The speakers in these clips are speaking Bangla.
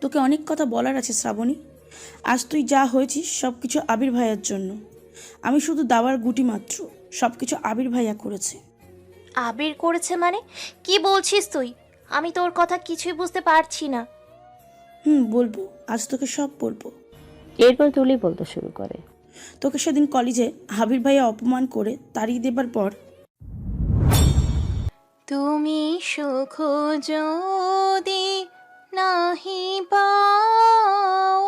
তোকে অনেক কথা বলার আছে শ্রাবণী। আজ তুই যা হয়েছিস সব কিছু আবির ভাইয়ার জন্য। আমি শুধু দাবার গুটি মাত্র, সব কিছু আবির ভাইয়া করেছে। আবির করেছে মানে? কি বলছিস তুই? আমি তোর কথা কিছুই বুঝতে পারছি না। বলবো, আজ তোকে সব বলবো। এরপর তুলি বলতে শুরু করে। তোকে সেদিন কলেজে আবির ভাইয়া অপমান করে তাড়িয়ে দেবার পর তুমি সুখ যদি নাহি পাও,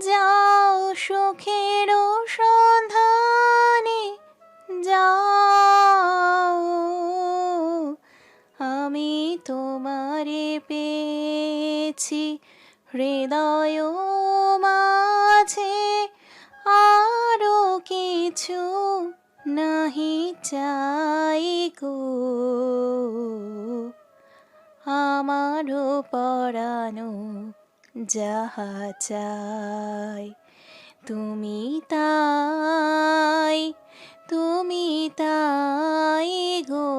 যাও সুখের সন্ধানে যাও। আমি তোমারে পেয়েছি হৃদয় মাঝে, আরো কিছু নাহি চাই গো। আমারও পরানো যাহা চাই, তুমি তাই, তুমি তাই গো।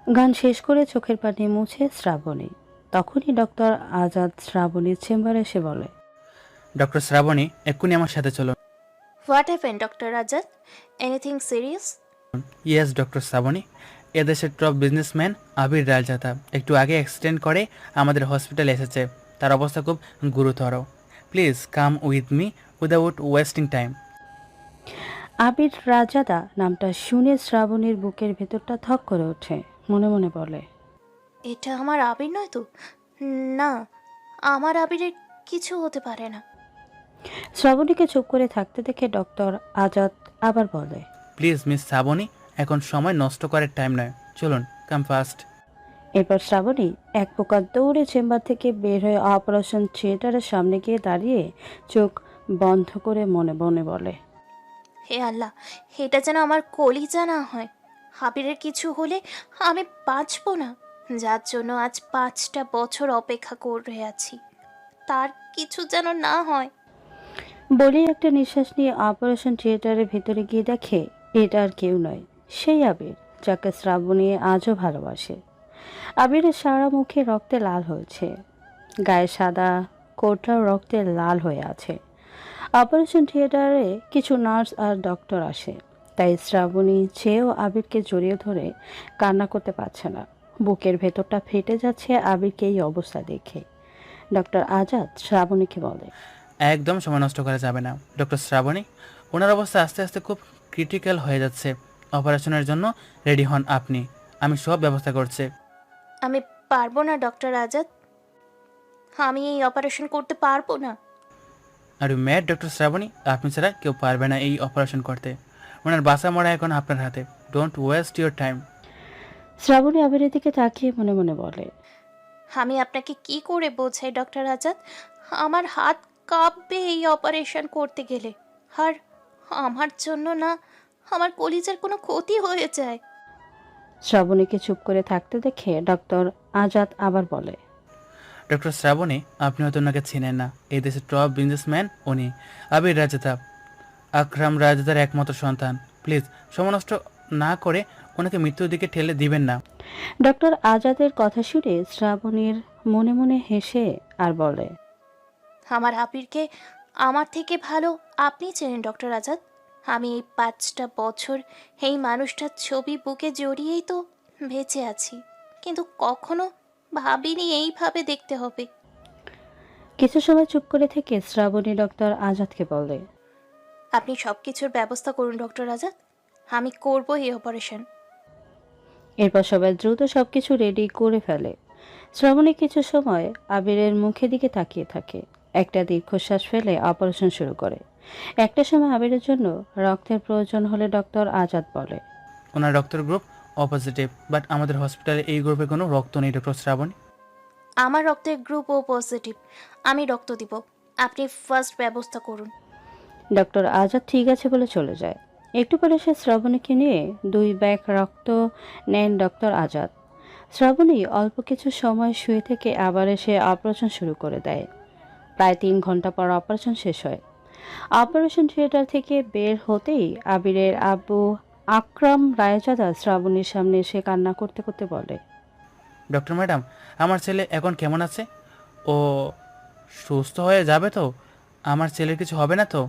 গান শেষ করে চোখের পানি মুছে শ্রাবণী। তখনই ডক্টর আজাদ শ্রাবণীর চেম্বারে এসে বলে, ডক্টর শ্রাবণী, এক্ষুনি আমার সাথে চলুন। What happen doctor Azad? Anything serious? Yes doctor Shrabani, এদেশের টপ বিজনেসম্যান আবির রায়জাদা একটু আগে অ্যাক্সিডেন্ট করে আমাদের হসপিটালে এসেছে। তার অবস্থা খুব গুরুতর। Please come with me without wasting time. Abir রাজাদা নামটা শুনে শ্রাবণীর বুকের ভেতরটা থক করে ওঠে। মনে মনে বলে, এটা আমার আবির নয় তো? না, আমার আবিরের কিছু হতে পারে না। শ্রাবণীকে চুপ করে থাকতে দেখে ডক্টর আজাদ আবার বলে, প্লিজ মিস শ্রাবণী, এখন সময় নষ্ট করার টাইম নয়, চলুন কাম ফাস্ট। এরপর শ্রাবণী এক প্রকার দৌড়ে চেম্বার থেকে বের হয়ে অপারেশন থিয়েটারের সামনে গিয়ে দাঁড়িয়ে চোখ বন্ধ করে মনে মনে বলে, হে আল্লাহ, এটা যেন আমার কলিজা না হয়। আবিরের কিছু হলে আমি বাঁচব না। যার জন্য আজ 5টা বছর অপেক্ষা করে আছি, তার কিছু যেন না হয়। বলেই একটা নিঃশ্বাস নিয়ে অপারেশন থিয়েটারের ভেতরে গিয়ে দেখে এটা আর কেউ নয়, সেই আবির যাকে শ্রাবণী আজও ভালোবাসে। আবিরের সারা মুখে রক্তে লাল হয়েছে, গায়ে সাদা কোটটাও রক্তে লাল হয়ে আছে। অপারেশন থিয়েটারে কিছু নার্স আর ডক্টর আসে, তাই শ্রাবণী চেয়েও আবিরকে জড়িয়ে ধরে কান্না করতে পারছে না। বুকের ভেতরটা ফেটে যাচ্ছে আবিরকে এই অবস্থা দেখে। ডক্টর আজাদ শ্রাবণীকে বলে, একদম সময় নষ্ট করা যাবে না ডক্টর শ্রাবণী, ওনার অবস্থা আস্তে আস্তে খুব ক্রিটিক্যাল হয়ে যাচ্ছে। অপারেশনের জন্য রেডি হন আপনি, আমি সব ব্যবস্থা করছি। আমি পারবো না ডক্টর আজাদ, আমি এই অপারেশন করতে পারবো না। Are you mad doctor Shrabani, আপনি ছাড়া কেউ পারবে না এই অপারেশন করতে। ওনার বাঁচা মরা এখন আপনার হাতে, don't waste your time. Shrabani আবিরের দিকে তাকিয়ে মনে মনে বলে, আমি আপনাকে কি করে বোঝাই ডক্টর আজাদ? আমার হাত কাঁপবে এই অপারেশন করতে গেলে। আর আমার জন্য না আমার কলিজার কোনো ক্ষতি হয়ে যায়। শ্রাবণীকে চুপ করে থাকতে দেখে ডক্টর আজাদ আবার বলে, ডক্টর শ্রাবণী, আপনি হয়তো ওনাকে চিনেন না, এই দেশের টপ বিজনেসম্যান উনি, আবির রাজেদা, আকরাম রাজেদার একমাত্র সন্তান। প্লিজ সময় নষ্ট না করে ওনাকে মৃত্যুর দিকে ঠেলে দিবেন না। ডক্টর আজাদের কথা শুনে শ্রাবণীর মনে মনে হেসে আর বলে, আমার আবিরকে আমার থেকে ভালো আপনি চেনেন ডক্টর আজাদ। আমি এই 5টা বছর এই মানুষটার ছবি বুকে জড়িয়েই তো বেঁচে আছি, কিন্তু কখনো ভাবিনি এইভাবে দেখতে হবে। কিছু সময় চুপ করে থেকে শ্রাবণী ডক্টর আজাদকে বলে, আপনি সব কিছুর ব্যবস্থা করুন ডক্টর আজাদ, আমি করব এই অপারেশন। এরপর সবাই দ্রুত সবকিছু রেডি করে ফেলে। শ্রাবণী কিছু সময় আবিরের মুখের দিকে তাকিয়ে থাকে, একটা দীর্ঘশ্বাস ফেলে অপারেশন শুরু করে। একটা সময় আবিরের জন্য রক্তের প্রয়োজন হলে ডক্টর আজাদ বলে, ওনার রক্তের গ্রুপ ও পজিটিভ, বাট আমাদের হসপিটালে এই গ্রুপে কোনো রক্ত নেই ডক্টর শ্রাবণী। আমার রক্তের গ্রুপ ও পজিটিভ, আমি রক্ত দিব। আপনি ফার্স্ট ব্যবস্থা করুন। ডক্টর আজাদ ঠিক আছে বলে চলে যায়। একটু পরে সে শ্রাবণীকে নিয়ে 2 ব্যাগ রক্ত নেন ডক্টর আজাদ। শ্রাবণী অল্প কিছু সময় শুয়ে থেকে আবার এসে অপারেশন শুরু করে দেয়। প্রায় 3 ঘন্টা পর অপারেশন শেষ হয়। অপারেশন থিয়েটার থেকে বের হতেই আবিরের আব্বু আকরাম রায়জাদা শ্রাবণীর সামনে এসে কান্না করতে করতে বলে, ডক্টর ম্যাডাম, আমার ছেলে এখন কেমন আছে? ও সুস্থ হয়ে যাবে তো? আমার ছেলের কিছু হবে না তো?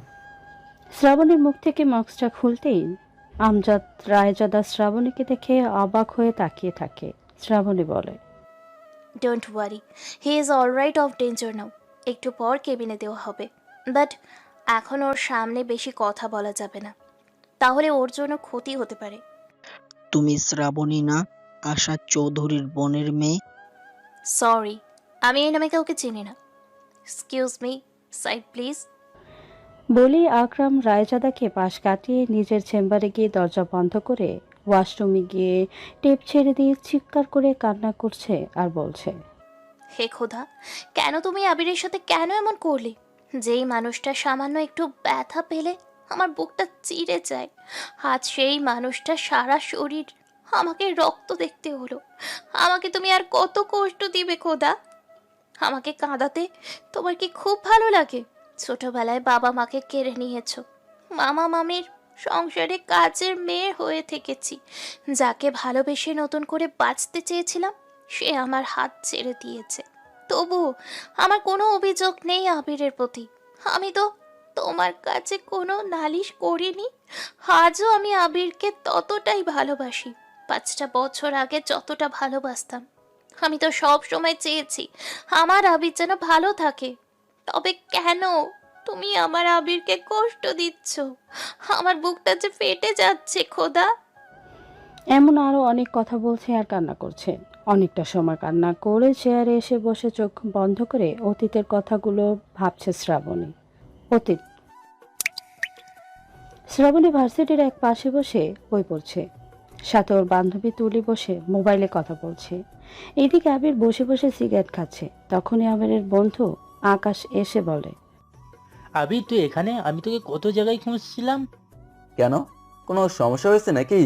শ্রাবণীর মুখ থেকে মাস্কটা খুলতেই আমজাদ রায়জাদা শ্রাবণীকে দেখে অবাক হয়ে তাকিয়ে থাকে। শ্রাবণী বলে, don't worry, he is alright of danger now. একটু পর কেবিনে দেওয়া হবে, বাট এখন ওর সামনে বেশি কথা বলা যাবে না, তাহলে ওর জন্য ক্ষতি হতে পারে। তুমি শ্রাবণী না, আশা চৌধুরীর বোনের মেয়ে? সরি, আমি এই নামে কাউকে চিনি না। Excuse me, side please. বলেই আকরাম রায়জাদাকে পাশ কাটিয়ে নিজের চেম্বারে গিয়ে দরজা বন্ধ করে ওয়াশরুমে গিয়ে টেপ ছেড়ে দিয়ে চিৎকার করে কান্না করছে আর বলছে, হে খোদা, কেন তুমি আবিরের সাথে কেন এমন করলে? যেই মানুষটা সামান্য একটু ব্যথা পেলে আমার বুকটা চিড়ে যায়, আজ সেই মানুষটা সারা শরীর আমাকে রক্ত দেখতে হলো। আমাকে তুমি আর কত কষ্ট দিবে খোদা? আমাকে কাঁদাতে তোমার কি খুব ভালো লাগে? ছোটবেলায় বাবা মাকে কেড়ে নিয়েছো, মামা মামির সংসারে কাজের মেয়ে হয়ে থেকেছি। যাকে ভালোবেসে নতুন করে বাঁচতে চেয়েছিলাম, সে আমার হাত ছেড়ে দিয়েছে। তবু আমার কোনো অভিযোগ নেই আবিরের প্রতি। আমি তো তোমার কাছে কোনো নালিশ করিনি। আজও আমি আবিরকে ততটাই ভালোবাসি, 5টা বছর আগে যতটা ভালোবাসতাম। আমি তো সব সময় চেয়েছি আমার আবির যেন ভালো থাকে। তবে কেন তুমি আমার আবিরকে কষ্ট দিচ্ছ? আমার বুকটা যে ফেটে যাচ্ছে খোদা। এমন আরো অনেক কথা বলছে আর কান্না করছে। অনেকটা সময় কান্না করে চেয়ারে এসে বসে চোখ বন্ধ করে অতীতের কথাগুলো ভাবছে শ্রাবণী। অতীত। শ্রাবণী ভার্সিটির এক পাশে বসে বই পড়ছে, সাথে ওর বান্ধবী তুলি বসে মোবাইলে কথা বলছে। এদিকে আবির বসে বসে সিগারেট খাচ্ছে। তখনই আবিরের বন্ধু আকাশ এসে বলে, আবির, তুই এখানে? আমি তোকে কত জায়গায় খুঁজছিলাম। কেন, কোনো সমস্যা হয়েছে নাকি?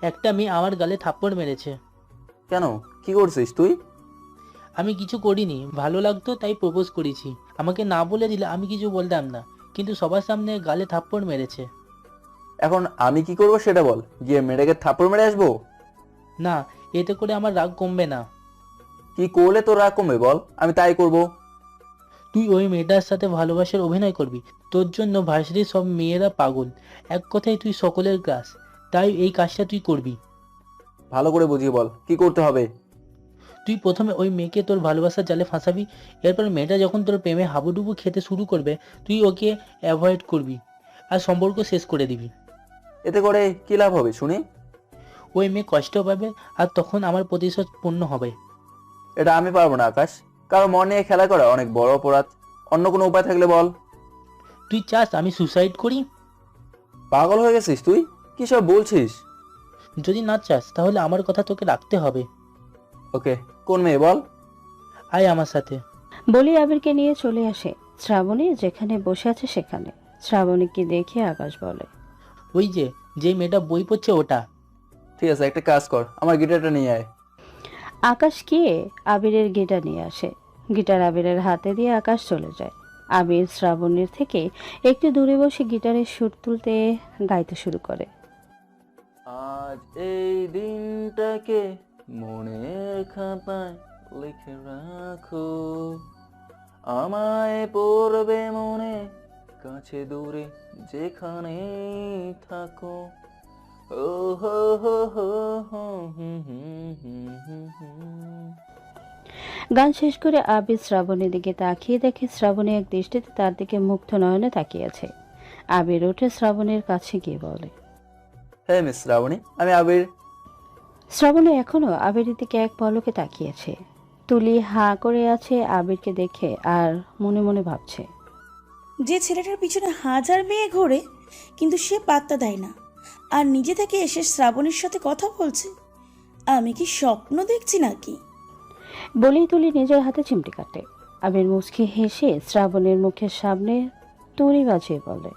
একটা মেয়ে আমার গালে থাপ্পড় মেরেছে। কেন, কি করছিস তুই? আমি কিছু করিনি, ভালো লাগতো তাই প্রপোজ করেছি। আমাকে না বলে দিলে আমি কিছু বলতাম না, কিন্তু সবার সামনে গালে থাপ্পড় মেরেছে। এখন আমি কি করব সেটা বল, গিয়ে মেয়েটাকে থাপ্পড় মেরে আসবো? না, এতে করে আমার রাগ কমবে না। কি করলে তোর রাগ কমবে বল, আমি তাই করব। তুই ওই মেয়েটার সাথে ভালোবাসার অভিনয় করবি। তোর জন্য ভার্সিটির সব মেয়েরা পাগল। এক কথায় তুই সকলের ক্রাশ, তাই এই কাজটা তুই করবি। ভালো করে বুঝিয়ে বল, কি করতে হবে? তুই প্রথমে ওই মেয়েকে তোর ভালোবাসার জালে ফাঁসাবি। এরপর মেয়েটা যখন তোর প্রেমে হাবুডুবু খেতে শুরু করবে, তুই ওকে অ্যাভয়েড করবি আর সম্পর্ক শেষ করে দিবি। এতে করে কি লাভ হবে শুনি? ওই মেয়ে কষ্ট পাবে আর তখন আমার প্রতিশোধ পূর্ণ হবে। এটা আমি পারবো না আকাশ, কারো মন নিয়ে খেলা করা অনেক বড় অপরাধ। অন্য কোনো উপায় থাকলে বল। তুই চাস আমি সুসাইড করি? পাগল হয়ে গেছিস তুই? কি সব বলছিস? যদি না চাস তাহলে আমার কথা তোকে রাখতে হবে। ওকে, কোন মেয়ে বল? আয় আমার সাথে। বলি আবিরকে নিয়ে চলে আসে শ্রাবণী যেখানে বসে আছে সেখানে। শ্রাবণীকে দেখে আকাশ বলে, ওই যে মেয়েটা বই পড়ছে ওটা। ঠিক আছে, একটা কাজ কর, আমার গিটারটা নিয়ে আয়। আকাশ গিয়ে আবিরের গিটার নিয়ে আসে। গিটার আবিরের হাতে দিয়ে আকাশ চলে যায়। আবির শ্রাবণীর থেকে একটু দূরে বসে গিটারের সুর তুলতে গাইতে শুরু করে। আজ এই দিনটাকে মনের খাতায় লিখে রাখো, আমায় পড়বে মনে, কাছে দূরে যেখানে থাকো। ও হো হো হো হো হুম হুম হুম হুম হুম। গান শেষ করে আবির শ্রাবণীর দিকে তাকিয়ে দেখে শ্রাবণী এক দৃষ্টিতে তার দিকে মুগ্ধ নয়নে তাকিয়ে আছে। আবির উঠে শ্রাবণীর কাছে গিয়ে বলে, হ্যাঁ মিস শ্রাবণী, আমি আবির। শ্রাবণী এখনো আবিরের দিকে এক পলকে তাকিয়েছে। তুলি হাঁ করে আছে আবিরকে দেখে আর মনে মনে ভাবছে, যে ছেলেটার পিছনে হাজার মেয়ে ঘোরে কিন্তু সে পাত্তা দেয় না, আর নিজে থেকে এসে শ্রাবণীর সাথে কথা বলছে। আমি কি স্বপ্ন দেখছি নাকি? বলেই তুলি নিজের হাতে চিমটি কাটে। আবির মুচকি হেসে শ্রাবণীর মুখের সামনে তুড়ি বাজিয়ে বলে,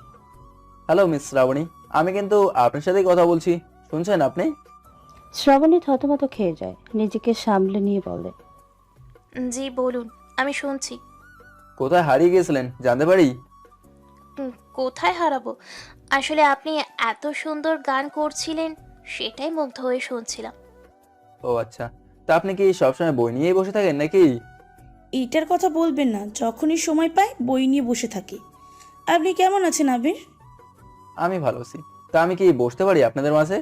হ্যালো মিস শ্রাবণী, আমি কিন্তু আপনার সাথেই কথা বলছি, শুনছেন আপনি? শ্রাবণী থতমত খেয়ে যায়, নিজেকে সামলে নিয়ে বলে, জি বলুন, আমি শুনছি। কোথায় হারিয়ে গিয়েছিলেন জানতে পারি? কোথায় হারাবো? আসলে আপনি এত সুন্দর গান করছিলেন, সেটাই মুগ্ধ হয়ে শুনছিলাম। ও আচ্ছা, তা আপনি কি সবসময় বই নিয়েই বসে থাকেন নাকি? এইটার কথা বলবেন না, যখনই সময় পায় বই নিয়ে বসে থাকে। আপনি কেমন আছেন আবির? আমি ভালো আছি। তা আমি কি বসতে পারি আপনাদের মাঝে?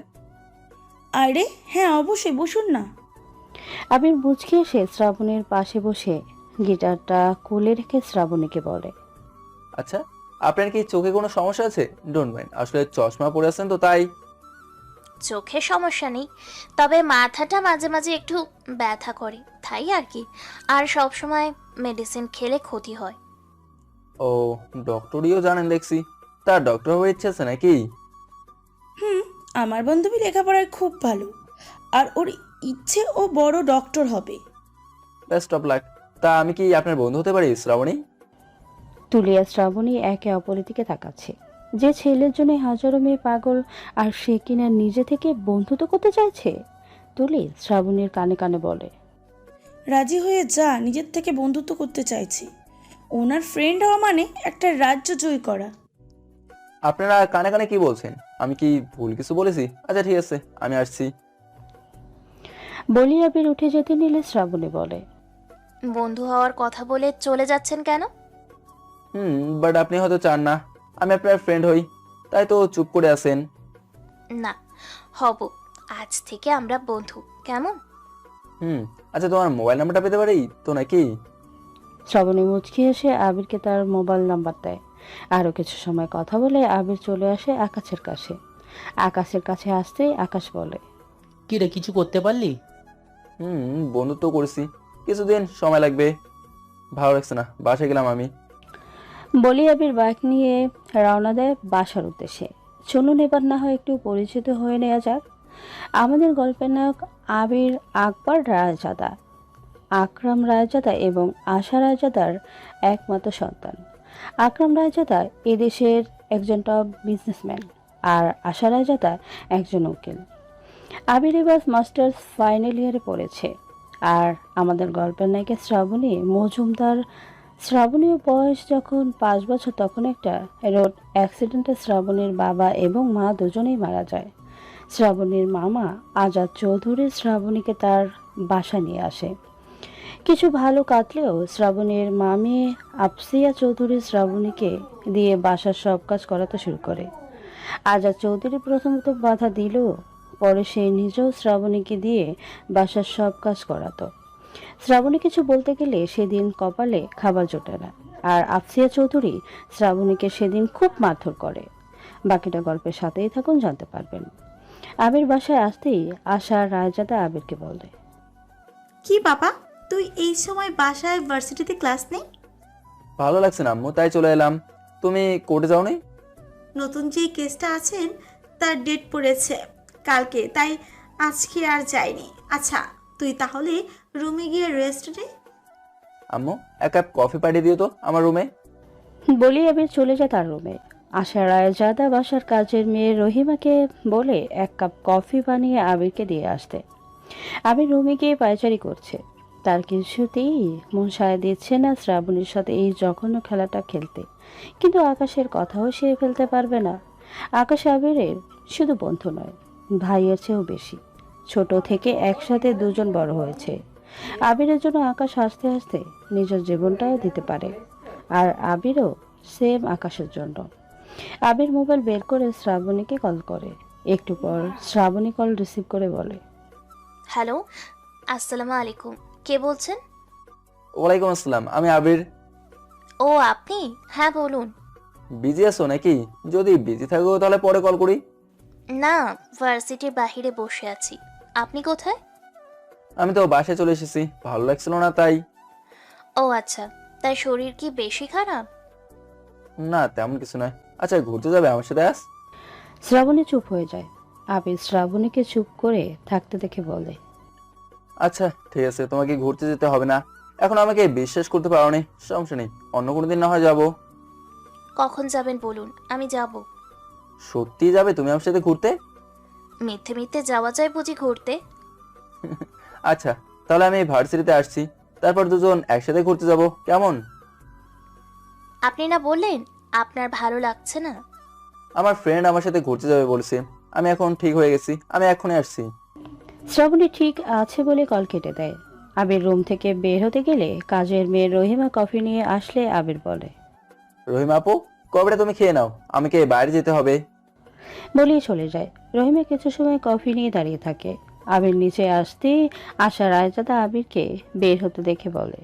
আরে হ্যাঁ, অবশ্যই বসুন না। আবির মুচকি এসে শ্রাবণীর পাশে বসে গিটারটা কোলে রেখে শ্রাবণীকে বলে, আচ্ছা, আপনার কি চোখে কোনো সমস্যা আছে? ডোন্ট মাইন্ড, আসলে চশমা পরে আছেন তো তাই। চোখে সমস্যা নেই, তবে মাথাটা মাঝে মাঝে একটু ব্যথা করে, তাই আর কি। আর সব সময় মেডিসিন খেলে ক্ষতি হয়। ও, ডক্টরিও জানেন দেখছি। তা ডক্টর হয়ে ইচ্ছে আছে নাকি? আমার বান্ধবী লেখাপড়ায় খুব ভালো, আর ওর ইচ্ছে ও বড় ডক্টর হবে। Best of luck. তা আমি কি আপনার বন্ধু হতে পারি শ্রাবণী? তুলি আর শ্রাবণী একে অপরের দিকে তাকাচ্ছে। যে ছেলের জন্য হাজারো মেয়ে পাগল, আর সে কিনা নিজে থেকে বন্ধুত্ব করতে চাইছে। তুলি শ্রাবণীর কানে কানে বলে, রাজি হয়ে যা, নিজের থেকে বন্ধুত্ব করতে চাইছি। ওনার ফ্রেন্ড হওয়া মানে একটা রাজ্য জয় করা। আপনারা কানে কানে কি বলছেন? আমি কি ভুল কিছু বলেছি? আচ্ছা ঠিক আছে, আমি আসছি। বলি আবির উঠে যেতে নিলে শ্রাবণী বলে, বন্ধু হওয়ার কথা বলে চলে যাচ্ছেন কেন? বাট আপনি হয়তো চান না আমি আপনার ফ্রেন্ড হই, তাই তো চুপ করে আছেন। না, হব। আজ থেকে আমরা বন্ধু, কেমন? আচ্ছা, তোমার মোবাইল নাম্বারটা পেতে পারি তো নাকি? শ্রাবণী মুচকি এসে আবিরকে তার মোবাইল নাম্বার দেয়। আরও কিছু সময় কথা বলে আবির চলে আসে আকাশের কাছে। আকাশের কাছে আসতেই আকাশ বলে, কি রে, কিছু করতে পারলি? বন্ধুত্ব করেছি, কিছুদিন সময় লাগবে। ভালো লাগছে না, বাসায় গেলাম আমি। বলি আবির বাইক নিয়ে রওনা দেয় বাসার উদ্দেশ্যে। চলুন এবার না হয় একটু পরিচিত হয়ে নেওয়া যাক। আমাদের গল্পের নায়ক আবির আকবর রায়জাদা, আকরাম রায়জাদা এবং আশা রায়জাদার একমাত্র সন্তান। আকরাম রায়জাদা এদেশের একজন টপ বিজনেসম্যান, আর আশা রায়জাদা একজন উকিল। আবির এবার মাস্টার্স ফাইনাল ইয়ারে পড়েছে। আর আমাদের গল্পের নায়িকা শ্রাবণী মজুমদার। শ্রাবণীর বয়স যখন 5 বছর, তখন একটা রোড অ্যাক্সিডেন্টে শ্রাবণীর বাবা এবং মা দুজনেই মারা যায়। শ্রাবণীর মামা আজাদ চৌধুরী শ্রাবণীকে তার বাসা নিয়ে আসে। কিছু ভালো কাটলেও শ্রাবণীর মামি আফসিয়া চৌধুরী শ্রাবণীকে দিয়ে বাসার সব কাজ করাতে শুরু করে। আজাদ চৌধুরী প্রথমত বাধা দিলেও পরে সে নিজেও শ্রাবণীকে দিয়ে বাসার সব কাজ করাতো। শ্রাবণী কিছু বলতে গেলে সেদিন কপালে খাবার জোটে না, আর আফসিয়া চৌধুরী শ্রাবণীকে সেদিন খুব মারধর করে। বাকিটা গল্পের সাথেই থাকুন, জানতে পারবেন। আবির বাসায় আসতেই আশা রায়জাদা আবিরকে বলে, কি বাবা, তুই এই সময় বাসায় ভার্সিটিতে ক্লাস নেই? ভালো লাগছে না আম্মু, তাই চলে এলাম। তুমি কোর্টে যাওনি? নতুন যে কেসটা আছেন তার ডেট পড়েছে কালকে, তাই আজকে আর যাইনি। আচ্ছা, তুই তাহলে রুমে গিয়ে রেস্ট নে। আম্মু, এক কাপ কফি পাঠিয়ে দিও তো আমার রুমে। বলি আবির চলে যায় তার রুমে। আশা রায়জাদা বাসার কাজের মেয়ে রহিমাকে বলে 1 কাপ কফি বানিয়ে আবিরকে দিয়ে আসতে। আবির রুমে গিয়ে পায়চারি করছে। তার কিছুতেই মন সায় দিচ্ছে না শ্রাবণীর সাথে এই জঘন্য খেলাটা খেলতে, কিন্তু আকাশের কথাও সে ফেলতে পারবে না। আকাশ আবিরের শুধু বন্ধু নয়, ভাইয়ের চেয়েও বেশি। ছোট থেকে একসাথে দুজন বড় হয়েছে। আবিরের জন্য আকাশ হাসতে হাসতে নিজের জীবনটাও দিতে পারে, আর আবিরও সেম আকাশের জন্য। আবির মোবাইল বের করে শ্রাবণীকে কল করে। একটু পর শ্রাবণী কল রিসিভ করে বলে, হ্যালো, আসসালামু আলাইকুম। কে বলছেন? ওয়ালাইকুম আসসালাম, আমি আবির। ও আপনি? হ্যাঁ বলুন। বিজি আছো নাকি? যদি বিজি থাকো তাহলে পরে কল করি। না, ভার্সিটির বাহিরে বসে আছি। আপনি কোথায়? আমি তো বাসায় চলে এসেছি, ভালো লাগছিল না তাই। ও আচ্ছা, তাই শরীর কি বেশি খারাপ? না, তেমন কিছু নয়। আচ্ছা, ঘুরতে যাবে আমার সাথে আজ? শ্রাবণী চুপ হয়ে যায়। আবির শ্রাবণীকে চুপ করে থাকতে দেখে বলে, আচ্ছা ঠিক আছে, তোমাকে ঘুরতে যেতে হবে না। এখন আমাকে বিশ্বাস করতে পারো নি, সমস্যা নেই, অন্য কোনো দিন না হয় যাবো। কখন যাবেন বলুন, আমি যাব। সত্যি যাবে তুমি আমার সাথে ঘুরতে? মিথ্যে মিথ্যে যাওয়া যায় বুঝি ঘুরতে? আচ্ছা, তাহলে আমি ভার্সিটিতে আসছি, তারপর দুজন একসাথে ঘুরতে যাব, কেমন? আপনি না বললেন আপনার ভালো লাগছে না? আমার ফ্রেন্ড আমার সাথে ঘুরতে যাবে বলেছে, আমি এখন ঠিক হয়ে গেছি, আমি এখনই আসছি। শ্রাবণী ঠিক আছে বলে কল কেটে দেয়। আবির রুম থেকে বের হতে গেলে কাজের মেয়ে রহিমা কফি নিয়ে আসলে আবির বলে, রহিমা আপু, কবেটা তুমি খেয়ে নাও, আমাকে বাইরে যেতে হবে। বলেই চলে যায়। রহিমা কিছু সময় কফি নিয়ে দাঁড়িয়ে থাকে। আবির নিচে আসতেই আশা রায়জাদা আবিরকে বের হতে দেখে বলে,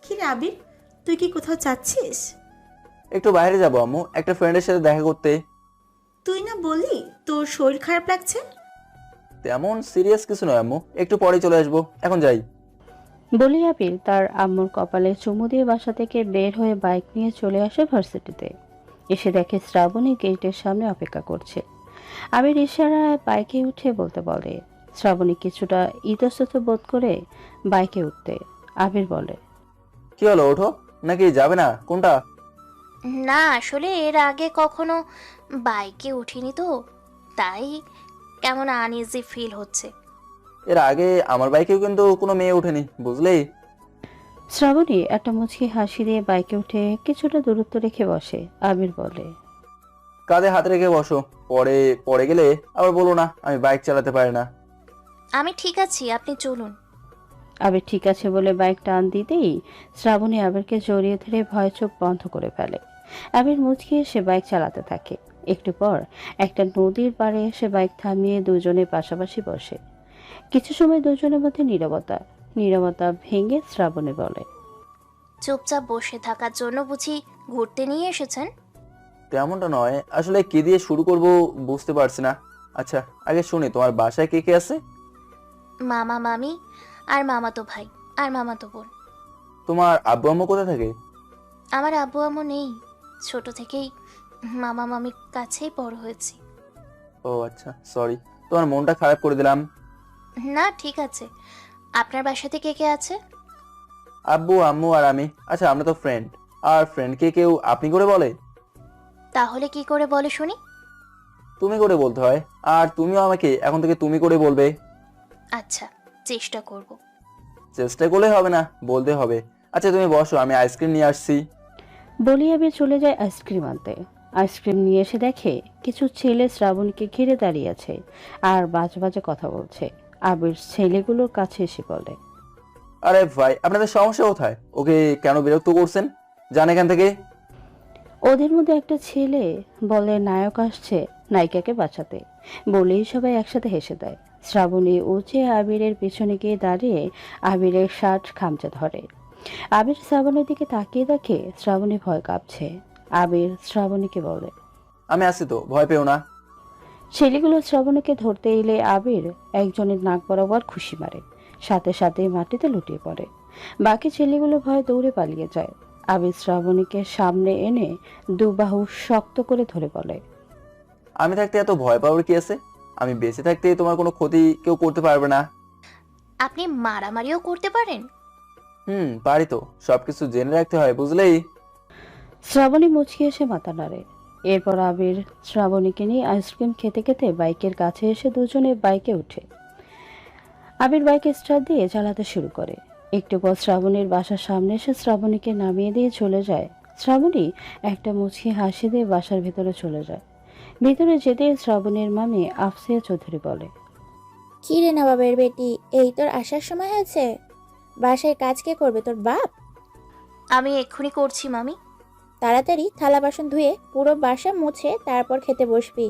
কি রে আবির, তুই কি কোথাও যাচ্ছিস? একটু বাইরে যাবো আম্মু, একটা ফ্রেন্ডের সাথে দেখা করতে। তুই না বললি তোর শরীর খারাপ লাগছে? তেমন সিরিয়াস কিছু নয় আম্মু, একটু পরে চলে আসবো, এখন যাই। বলি আবির তার আম্মুর কপালে চুমু দিয়ে বাসা থেকে বের হয়ে বাইক নিয়ে চলে আসে ভার্সিটিতে। এসে দেখে শ্রাবণী গেটের সামনে অপেক্ষা করছে। আবির ইশারায় বাইকে উঠে বলতে বলে। শ্রাবণী কিছুটা ইতস্তত বোধ করে বাইকে উঠতে আবির বলে, কি হলো, ওঠো নাকি যাবে না, কোনটা? না আসলে এর আগে কখনো বাইকে উঠিনি তো, তাই কেমন আনইজি ফিল হচ্ছে। এর আগে আমার বাইকেও কিন্তু কোনো মেয়ে ওঠেনি, বুঝলেই। শ্রাবণী একটা মুচকি হাসি দিয়ে বাইকে উঠে কিছুটা দূরত্ব রেখে বসে। আবির বলে, কাঁধে হাত রেখে বসো, পরে পড়ে গেলে আবার বলো না আমি বাইক চালাতে পারি না। আমি ঠিক আছি, আপনি চলুন। আবির ঠিক আছে বলে বাইক টান দিতেই শ্রাবণী আবিরকে জড়িয়ে ধরে ভয় চোখ বন্ধ করে ফেলে। আবির মুচকি এসে বাইক চালাতে থাকে। একটু পর একটা নদীর পাড়ে এসে বাইক থামিয়ে দুজনে পাশাপাশি বসে। কিছু সময় দুজনের মধ্যে নীরবতা ভেঙে শ্রাবণী বলে, চুপচাপ বসে থাকার জন্য বুঝি ঘুরতে নিয়ে এসেছেন? তেমনটা নয়, আসলে কি দিয়ে শুরু করব বুঝতে পারছি না। আচ্ছা আগে শুনি, তোমার বাসায় কে কে আছে? মামা মামি আর মামাতো ভাই আর মামাতো বোন। তোমার আব্বু আম্মু কোথায় থাকে? আমার আব্বু আম্মু নেই, ছোট থেকেই মামা মামির কাছেই বড় হয়েছি। ও আচ্ছা, সরি, তোমার মনটা খারাপ করে দিলাম। না ঠিক আছে, আপনার বাসাতে কে কে আছে? আব্বু আম্মু আর আমি। আচ্ছা আমরা তো ফ্রেন্ড, আর ফ্রেন্ডকে কেউ আপনি করে বলে? তাহলে কি করে বলে শুনি? তুমি করে বলতে হয়, আর তুমিও আমাকে এখন থেকে তুমি করে বলবে। আচ্ছা চেষ্টা করব। চেষ্টা করলে হবে না, বলতে হবে। আচ্ছা তুমি বসো, আমি আইসক্রিম নিয়ে আসছি। বলি আবির চলে যায় আইসক্রিম আনতে। আইসক্রিম নিয়ে এসে দেখে কিছু ছেলে শ্রাবণীকে ঘিরে দাঁড়িয়ে আছে আর বাজে বাজে কথা বলছে। আবির ছেলেগুলোর কাছে এসে বলে, আরে ভাই, আপনাদের সমস্যা কোথায়? ওকে কেন বিরক্ত করছেন? যান এখান থেকে। ওদের মধ্যে একটা ছেলে বলে নায়ক আসছে নায়িকাকে বাঁচাতে। বলেই সবাই একসাথে হেসে দেয়। শ্রাবণী উঁচে আবিরের পিছনে গিয়ে দাঁড়িয়ে আবিরের শার্ট খামচে ধরে। আবির শ্রাবণীর দিকে তাকিয়ে দেখে শ্রাবণী ভয় কাঁপছে। আবির শ্রাবণীকে বলে, আমি আছি তো, ভয় পেও না। ছেলেগুলো শ্রাবণীকে ধরতে এলে আবির একজনের নাক বরাবর খুশি মারে, সাথে সাথে মাটিতে লুটিয়ে পড়ে। বাকি ছেলেগুলো ভয়ে দৌড়ে পালিয়ে যায়। আবির শ্রাবণীকে সামনে এনে দুবাহু শক্ত করে ধরে বলে, আমি থাকতে এত ভয় পাওয়ার কি আছে? আমি বেঁচে থাকতে তোমার কোনো ক্ষতি কেউ করতে পারবে না। আপনি মারামারিও করতে পারেন? পারি তো, সবকিছু জেনে রাখতে হয়, বুঝলেই। শ্রাবণী মুচকি এসে মাথা নাড়ে। এরপর আবির শ্রাবণীকে নিয়ে আইসক্রিম খেতে খেতে বাইকের কাছে এসে দুজনে বাইকে উঠে। আবির বাইকে স্টার্ট দিয়ে চালাতে শুরু করে। একটু পর শ্রাবণীর বাসার সামনে এসে শ্রাবণীকে নামিয়ে দিয়ে চলে যায়। শ্রাবণী একটা মুচকি হাসি দিয়ে বাসার ভেতরে চলে যায়। ভিতরে যেতে শ্রাবণীর মামি আফসিয়া চৌধুরী বলে, কি রে নবাবের বেটি, এই তোর আসার সময় হয়েছে? বাসায় কাজ কে করবে, তোর বাপ? আমি এক্ষুনি করছি মামি। তাড়াতাড়ি থালা বাসন ধুয়ে পুরো বাসা মুছে তারপর খেতে বসবি।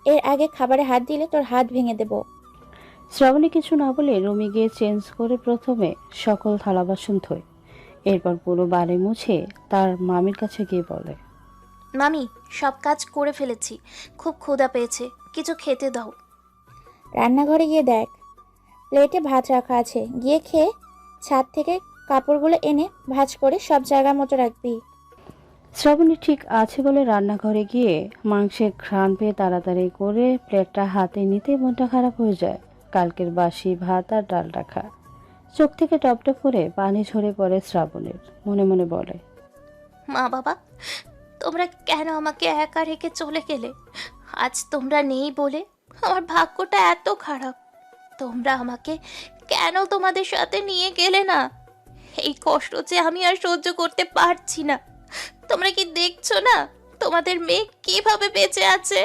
এর আগে খাবারে হাত দিলে তোর হাত ভেঙে দেব। শ্রাবণী কিছু না বলে রুমে গিয়ে চেঞ্জ করে প্রথমে সকল থালা বাসন ধোয়। এরপর পুরো বাড়ি মুছে তার মামির কাছে গিয়ে বলে, মামি সব কাজ করে ফেলেছি, খুব ক্ষুধা পেয়েছে, কিছু খেতে দাও। রান্নাঘরে গিয়ে দেখ, প্লেটে ভাত রাখা আছে, গিয়ে খেয়ে ছাদ থেকে কাপড়গুলো এনে ভাঁজ করে সব জায়গা মতো রাখবি। শ্রাবণী ঠিক আছে বলে রান্নাঘরে গিয়ে মাংসের ঘ্রাণ পেয়ে তাড়াতাড়ি করে প্লেটটা হাতে নিতে মনটা খারাপ হয়ে যায়। কালকের বাসি ভাত আর ডাল রাখা। চোখ থেকে টপটপ করে পানি ঝরে পড়ে শ্রাবণীর। মনে মনে বলে, মা বাবা, তোমরা কেন আমাকে একা রেখে চলে গেলে? আজ তোমরা নেই বলে আমার ভাগ্যটা এত খারাপ। তোমরা আমাকে কেন তোমাদের সাথে নিয়ে গেলে না? এই কষ্ট যে আমি আর সহ্য করতে পারছি না। তোমরা কি দেখছো না তোমাদের মেয়ে কিভাবে বেঁচে আছে?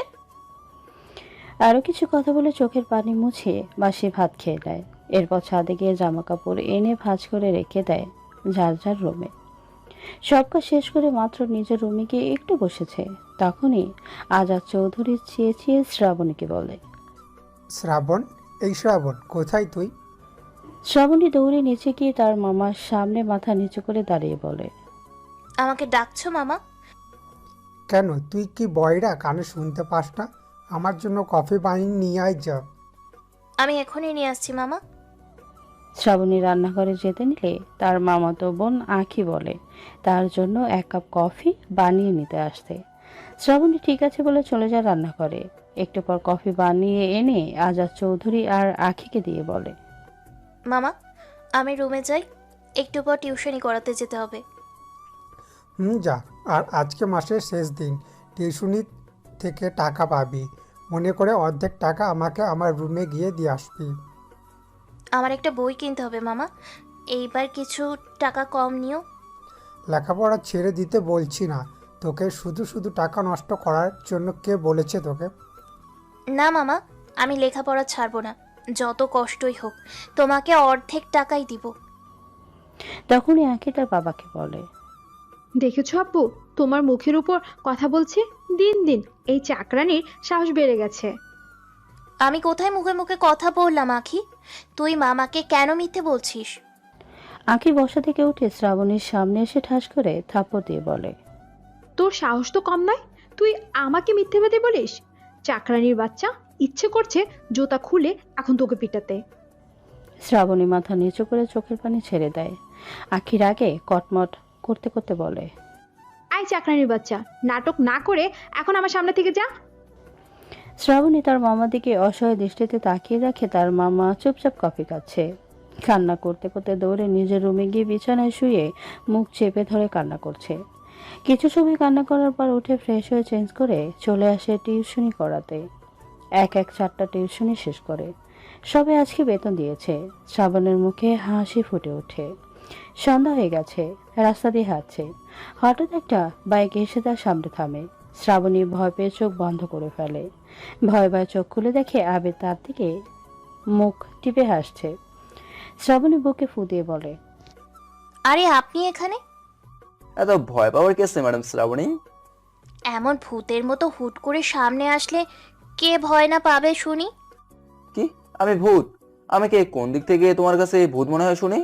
আরও কিছু কথা বলে চোখের পানি মুছিয়ে বাসি ভাত খেয়ে নেয়। এরপর ছাদে গিয়ে জামা কাপড় এনে ভাঁজ করে রেখে দেয় যার যার রুমে। সব কাজ শেষ করে মাত্র নিজের রুমে গিয়ে একটু বসেছে, তখনই আজাদ চৌধুরী চেয়ে শ্রাবণীকে বলে, শ্রাবণ, এই শ্রাবণ, কোথায় তুই? শ্রাবণী দৌড়ে নিচে গিয়ে তার মামার সামনে মাথা নিচু করে দাঁড়িয়ে বলে, আমাকে ডাকছো মামা? কেন, তুই কি বয়রা, কানে শুনতে পাস না? আমার জন্য কফি বানিয়ে নিয়ে আয় যা। আমি এখনই নিয়ে আসছি মামা। শ্রাবণী রান্নাঘরে যেতে নিলে তার মামাতো বোন আঁখি বলে তার জন্য 1 কাপ কফি বানিয়ে নিতে আসতে। শ্রাবণী ঠিক আছে বলে চলে যায় রান্নাঘরে। একটু পর কফি বানিয়ে এনে আজাদ চৌধুরী আর আঁখিকে দিয়ে বলে, মামা আমি রুমে যাই, একটু পর টিউশনি করাতে যেতে হবে। যা। আর আজকে মাসের শেষ দিন, টিউশনি থেকে টাকা পাবি, মনে করে অর্ধেক টাকা আমাকে আমার রুমে গিয়ে দিয়ে আসবি। আমার একটা বই কিনতে হবে মামা, এইবার কিছু টাকা কম নিও। লেখাপড়া ছেড়ে দিতে বলছি না তোকে, শুধু শুধু টাকা নষ্ট করার জন্য কে বলেছে তোকে? না মামা, আমি লেখাপড়া ছাড়বো না, যত কষ্টই হোক তোমাকে অর্ধেক টাকাই দিব। তখনই আঁখি তার বাবাকে বলে, দেখেছো আব্বু, তোমার মুখের উপর কথা বলছে, দিন দিন এই চাকরানির সাহস বেড়ে গেছে। আমি কোথায় মুখে মুখে কথা বললাম আখি? তুই মামাকে কেন মিথ্যে বলছিস? আঁখি বসা থেকে উঠে শ্রাবণীর সামনে এসে ঠাস করে থাপ্পড় দিয়ে বলে, তোর সাহস তো কম নয়, তুই আমাকে মিথ্যেবাদী বলিস? চাকরানির বাচ্চা, ইচ্ছে করছে জুতা খুলে এখন তোকে পিটাতে। শ্রাবণী মাথা নিচু করে চোখের পানি ছেড়ে দেয়। আঁখির আগে কটমট করতে করতে বলে, আয় চাকরানির বাচ্চা, নাটক না করে এখন আমার সামনে থেকে যা। শ্রাবণী তার মামার দিকে অসহায় দৃষ্টিতে তাকিয়ে দেখে তার মামা চুপচাপ কফি খাচ্ছে। কান্না করতে করতে দৌড়ে নিজের রুমে গিয়ে বিছানায় শুয়ে মুখ চেপে ধরে কান্না করছে। কিছু সময় কান্না করার পর উঠে ফ্রেশ হয়ে চেঞ্জ করে চলে আসে টিউশনি করাতে। 4টা টিউশনি শেষ করে সবে আজকে বেতন দিয়েছে। শ্রাবণের মুখে হাসি ফুটে ওঠে। সন্ধ্যা হয়ে গেছে, রাস্তা দিয়ে হাঁটছে। হঠাৎ একটা বাইক এসে তার সামনে থামে। শ্রাবণী ভয় পেয়ে চোখ বন্ধ করে ফেলে। ভয় ভয় চোখ খুলে দেখে আবির তার দিকে মুখ টিপে হাসছে। শ্রাবণী বুকে ফু দিয়ে বলে, আরে আপনি এখানে? এত ভয় পাওয়ার কেস নেই ম্যাডাম শ্রাবণী। এমন ভূতের মতো হুট করে সামনে আসলে কে ভয় না পাবে শুনি? কি আমি ভূত? আমাকে কোন দিক থেকে তোমার কাছে ভূত মনে হয় শুনি?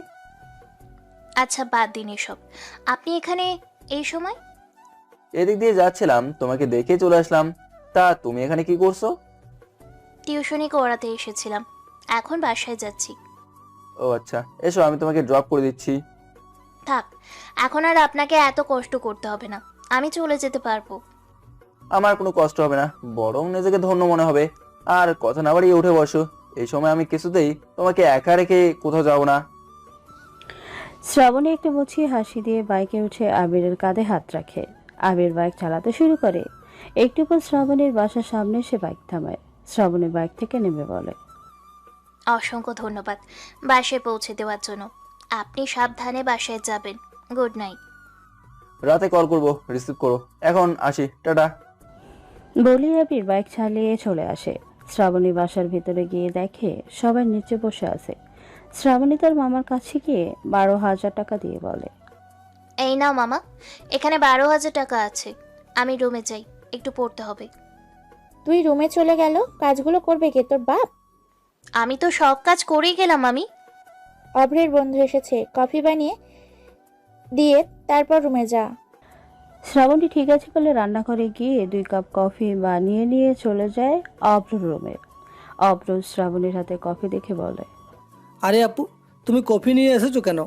আচ্ছা বাদ দিন এসব, আপনি এখানে এই সময়? এদিক দিয়ে যাচ্ছিলাম, তোমাকে দেখে চলে আসলাম। তা তুমি এখানে কি করছো? টিউশনি করাতে এসেছিলাম, এখন বাসায় যাচ্ছি। ও আচ্ছা, এসো আমি তোমাকে ড্রপ করে দিচ্ছি। থাক, এখন আর আপনাকে এত কষ্ট করতে হবে না, আমি চলে যেতে পারবো। আমার কোনো কষ্ট হবে না, বরং নিজেকে ধন্য মনে হবে। আর কথা না বাড়িয়ে উঠে বসো, এই সময় আমি কিছুতেই তোমাকে একা রেখে কোথাও যাব না। শ্রাবণী একটু মুছিয়ে হাসি দিয়ে বাইকে উঠে আবিরের কাঁধে হাত রাখে। আবির বাইক চালাতে শুরু করে। একটু পর শ্রাবণীর বাসার সামনে সে বাইক থামায়। শ্রাবণী বাইক থেকে নেমে বলে, অসংখ্য ধন্যবাদ বাসায় পৌঁছে দেওয়ার জন্য। আপনি সাবধানে বাসায় যাবেন। Good night. রাতে কল করবো, রিসিভ করো। এখন আসি, টাটা। বলি আবির বাইক চালিয়ে চলে আসে। শ্রাবণী বাসার ভিতরে গিয়ে দেখে সবাই নিচে বসে আছে। শ্রাবণী তার মামার কাছে গিয়ে 12,000 টাকা দিয়ে বলে, এই নাও মামা, এখানে 12,000 টাকা আছে, আমি রুমে যাই, একটু পড়তে হবে। তুই রুমে চলে গেল, কাজগুলো করবে কে, তোর বাপ? আমি তো সব কাজ করেই গেলাম। আমি অভ্রের বন্ধু এসেছে, কফি বানিয়ে দিয়ে তারপর রুমে যা। শ্রাবণী ঠিক আছে বলে রান্নাঘরে গিয়ে 2 কাপ কফি বানিয়ে নিয়ে চলে যায় অভ্র রুমে। অভ্র শ্রাবণীর হাতে কফি দেখে বলে, আরে আপু, তুমি কফি নিয়ে এসেছো কেন?